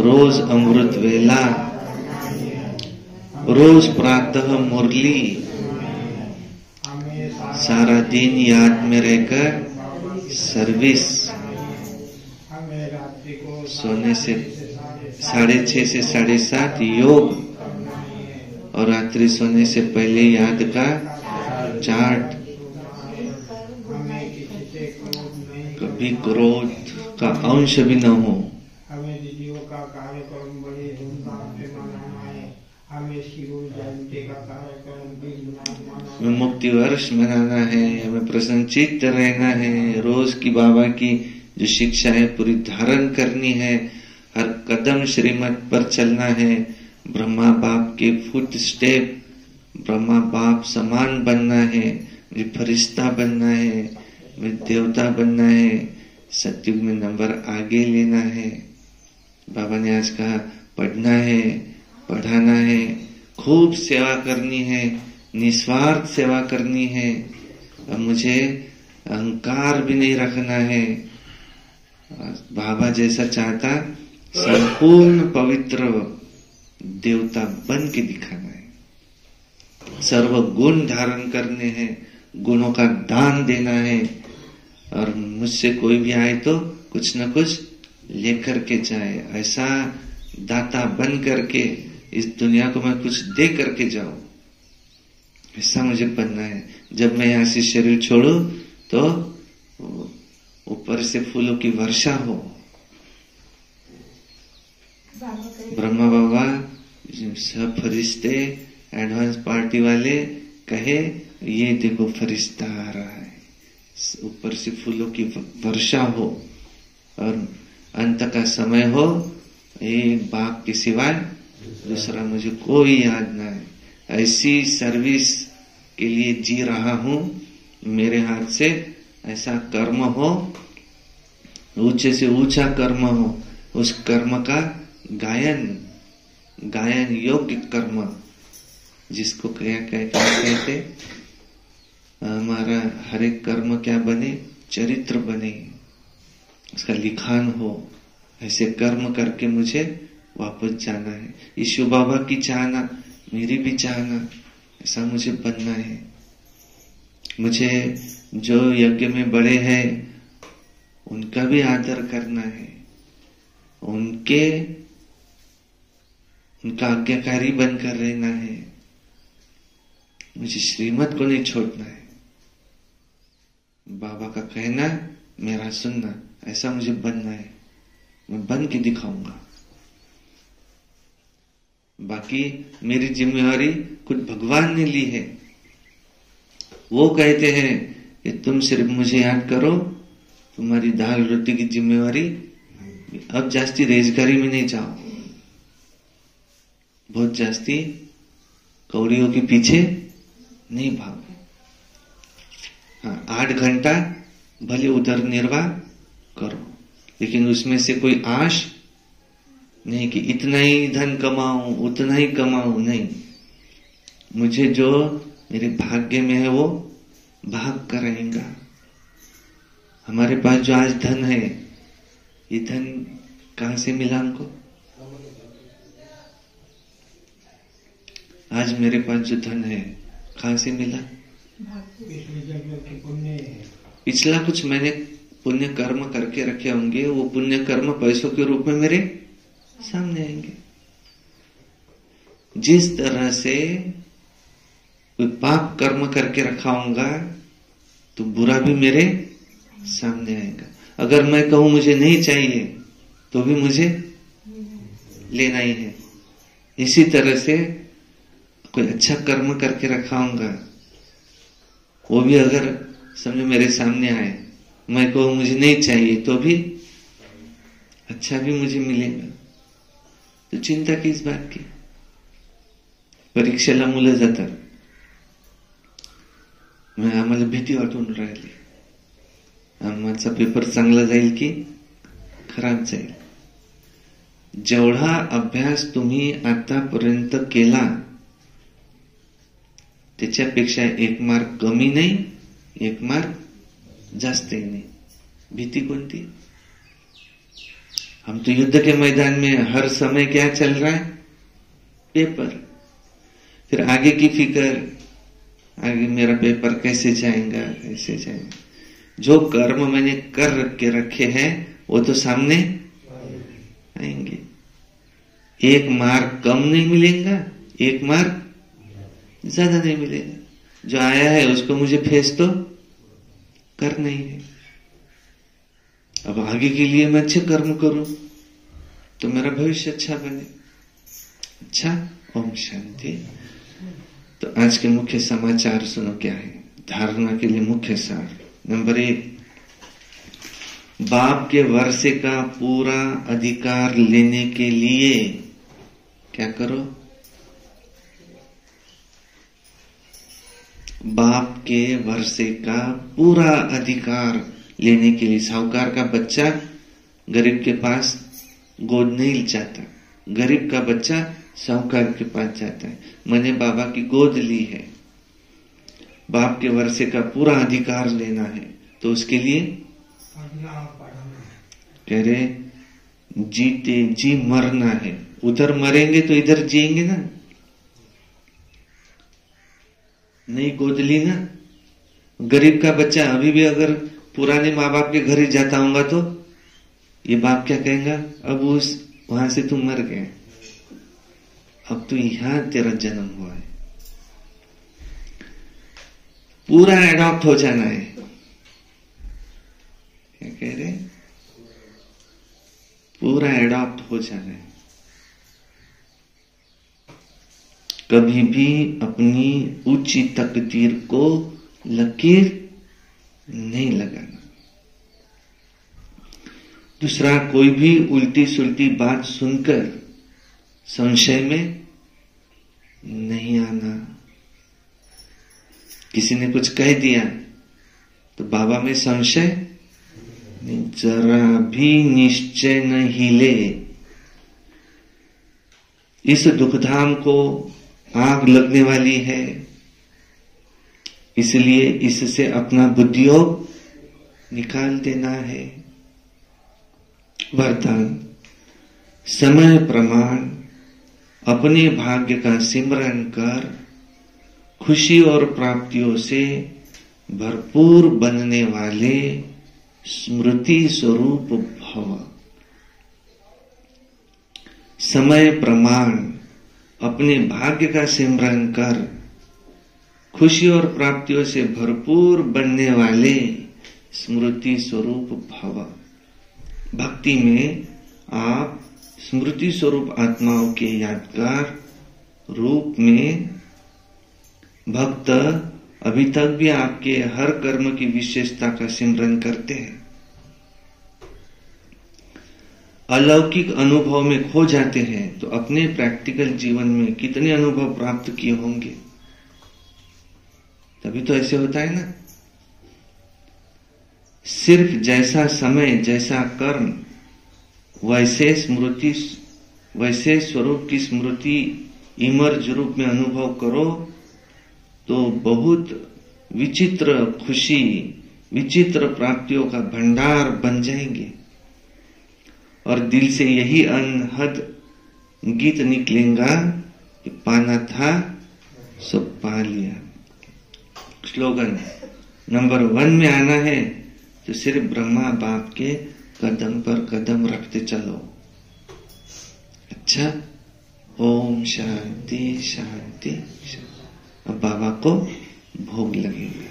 रोज अमृत वेला, रोज प्रातः मुरली, सारा दिन याद में रहकर सर्विस. सोने से 6:30 से 7:30 योग और रात्रि सोने से पहले याद का चार्ट. कभी क्रोध का अंश भी न हो. हमें दीदियों का कार्यक्रम बड़े धूमधाम से मनाना है. हमें शिव जयंती का कार्यक्रम भी मनाना है. मुक्ति वर्ष मनाना है. हमें प्रसन्नचित्त रहना है. रोज की बाबा की जो शिक्षा है पूरी धारण करनी है. हर कदम श्रीमत पर चलना है. ब्रह्मा बाप के फुट स्टेप, ब्रह्मा बाप समान बनना है. मुझे फरिश्ता बनना है, मुझे देवता बनना है. सत्युग में नंबर आगे लेना है. बाबा ने आज कहा पढ़ना है, पढ़ाना है, खूब सेवा करनी है, निस्वार्थ सेवा करनी है. और मुझे अहंकार भी नहीं रखना है. बाबा जैसा चाहता संपूर्ण पवित्र देवता बन के दिखाना है. सर्व गुण धारण करने हैं, गुणों का दान देना है. और मुझसे कोई भी आए तो कुछ न कुछ लेकर के जाए. ऐसा दाता बन करके इस दुनिया को मैं कुछ दे करके जाऊं, ऐसा मुझे बनना है. जब मैं यहाँ से शरीर छोड़ू तो ऊपर से फूलों की वर्षा हो. ब्रह्मा बाबा सब फरिश्ते एडवांस पार्टी वाले कहे ये देखो फरिश्ता आ रहा है. ऊपर से फूलों की वर्षा हो और अंत का समय हो, एक बाप के सिवाय दूसरा मुझे कोई याद ना है. ऐसी सर्विस के लिए जी रहा हूं, मेरे हाथ से ऐसा कर्म हो, ऊंचे से ऊंचा कर्म हो, उस कर्म का गायन योग्य कर्म, जिसको क्या कहते, हमारा हर एक कर्म क्या बने, चरित्र बने, उसका लिखान हो, ऐसे कर्म करके मुझे वापस जाना है। ईशु बाबा की चाहना, मेरी भी चाहना, ऐसा मुझे बनना है। मुझे जो यज्ञ में बड़े हैं उनका भी आदर करना है, उनका आज्ञाकारी बनकर रहना है। मुझे श्रीमत को नहीं छोड़ना है, बाबा का कहना मेरा सुनना, ऐसा मुझे बनना है। मैं बन के दिखाऊंगा। बाकी मेरी जिम्मेवारी खुद भगवान ने ली है। वो कहते हैं कि तुम सिर्फ मुझे याद करो, तुम्हारी दाल रोटी की जिम्मेवारी, अब जास्ती रेजगारी में नहीं जाओ, बहुत जास्ती कौड़ियों के पीछे नहीं भागो। हाँ, 8 घंटा भले उधर निर्वाह करो, लेकिन उसमें से कोई आश नहीं कि इतना ही धन कमाऊं, उतना ही कमाऊं, नहीं। मुझे जो मेरे भाग्य में है वो भाग कर रहेगा। हमारे पास जो आज धन है, ये धन कहां से मिला हमको? आज मेरे पास जो धन है कहां से मिला? पिछला कुछ मैंने पुण्य कर्म करके रखे होंगे, वो पुण्य कर्म पैसों के रूप में मेरे सामने आएंगे। जिस तरह से कोई पाप कर्म करके रखा होगा तो बुरा भी मेरे सामने आएगा। अगर मैं कहूं मुझे नहीं चाहिए तो भी मुझे लेना ही है। इसी तरह से कोई अच्छा कर्म करके रखा होगा, वो भी अगर समझो मेरे सामने आए, मैं कहूं मुझे नहीं चाहिए तो भी अच्छा भी मुझे मिलेगा। तो चिंता किस बात की? परीक्षेला मुलं जातात, मग आम्हाला भीती वाटून राहिली, आमचा पेपर चांगला जाईल की खराब जाईल. जेवढा अभ्यास तुम्ही आतापर्यंत केला त्याच्यापेक्षा 1 मार्क कमी नाही, 1 मार्क जास्तही नहीं. भीति कोणती? हम तो युद्ध के मैदान में हर समय क्या चल रहा है? पेपर. फिर आगे की फिक्र, आगे मेरा पेपर कैसे जाएगा, कैसे जाएगा. जो कर्म मैंने कर के रखे हैं वो तो सामने आएंगे. 1 मार्क कम नहीं मिलेगा, 1 मार्क ज्यादा नहीं मिलेगा. जो आया है उसको मुझे फेस तो करना ही है. अब आगे के लिए मैं अच्छे कर्म करूं तो मेरा भविष्य अच्छा बने. अच्छा, ओम शांति. तो आज के मुख्य समाचार सुनो क्या है. धारणा के लिए मुख्य सार. नंबर 1, बाप के वर्षे का पूरा अधिकार लेने के लिए क्या करो? बाप के वर्षे का पूरा अधिकार लेने के लिए. साहूकार का बच्चा गरीब के पास गोद नहीं जाता, गरीब का बच्चा साहूकार के पास जाता है. मैंने बाबा की गोद ली है. बाप के वर्षे का पूरा अधिकार लेना है तो उसके लिए कह रहे जीते जी मरना है. उधर मरेंगे तो इधर जिएंगे ना. नहीं गोद ली ना. गरीब का बच्चा अभी भी अगर पुराने माँ बाप के घर ही जाता होगा तो ये बाप क्या कहेगा? अब उस वहां से तुम मर गए, अब तो यहां तेरा जन्म हुआ है. पूरा एडॉप्ट हो जाना है. क्या कह रहे? पूरा एडॉप्ट हो जाना है. कभी भी अपनी ऊंची तकदीर को लकीर नहीं लगाना. दूसरा, कोई भी उल्टी सुल्टी बात सुनकर संशय में नहीं आना। किसी ने कुछ कह दिया तो बाबा में संशय नहीं, जरा भी निश्चय न हिले। इस दुखधाम को आग लगने वाली है, इसलिए इससे अपना बुद्धियोग निकाल देना है। वरदान, समय प्रमाण अपने भाग्य का सिमरन कर खुशी और प्राप्तियों से भरपूर बनने वाले स्मृति स्वरूप भव। समय प्रमाण अपने भाग्य का सिमरन कर खुशी और प्राप्तियों से भरपूर बनने वाले स्मृति स्वरूप भव। भक्ति में आप स्मृति स्वरूप आत्माओं के यादगार रूप में भक्त अभी तक भी आपके हर कर्म की विशेषता का सिमरन करते हैं, अलौकिक अनुभव में खो जाते हैं, तो अपने प्रैक्टिकल जीवन में कितने अनुभव प्राप्त किए होंगे। तभी तो ऐसे होता है ना। सिर्फ जैसा समय जैसा कर्म वैसे स्मृति वैसे स्वरूप की स्मृति इमर्ज रूप में अनुभव करो तो बहुत विचित्र खुशी विचित्र प्राप्तियों का भंडार बन जाएंगे और दिल से यही अनहद गीत निकलेगा कि पाना था सो पा लिया। स्लोगन नंबर 1 में आना है तो सिर्फ ब्रह्मा बाप के कदम पर कदम रखते चलो। अच्छा, ओम शांति शांति शांति। अब बाबा को भोग लगेगा।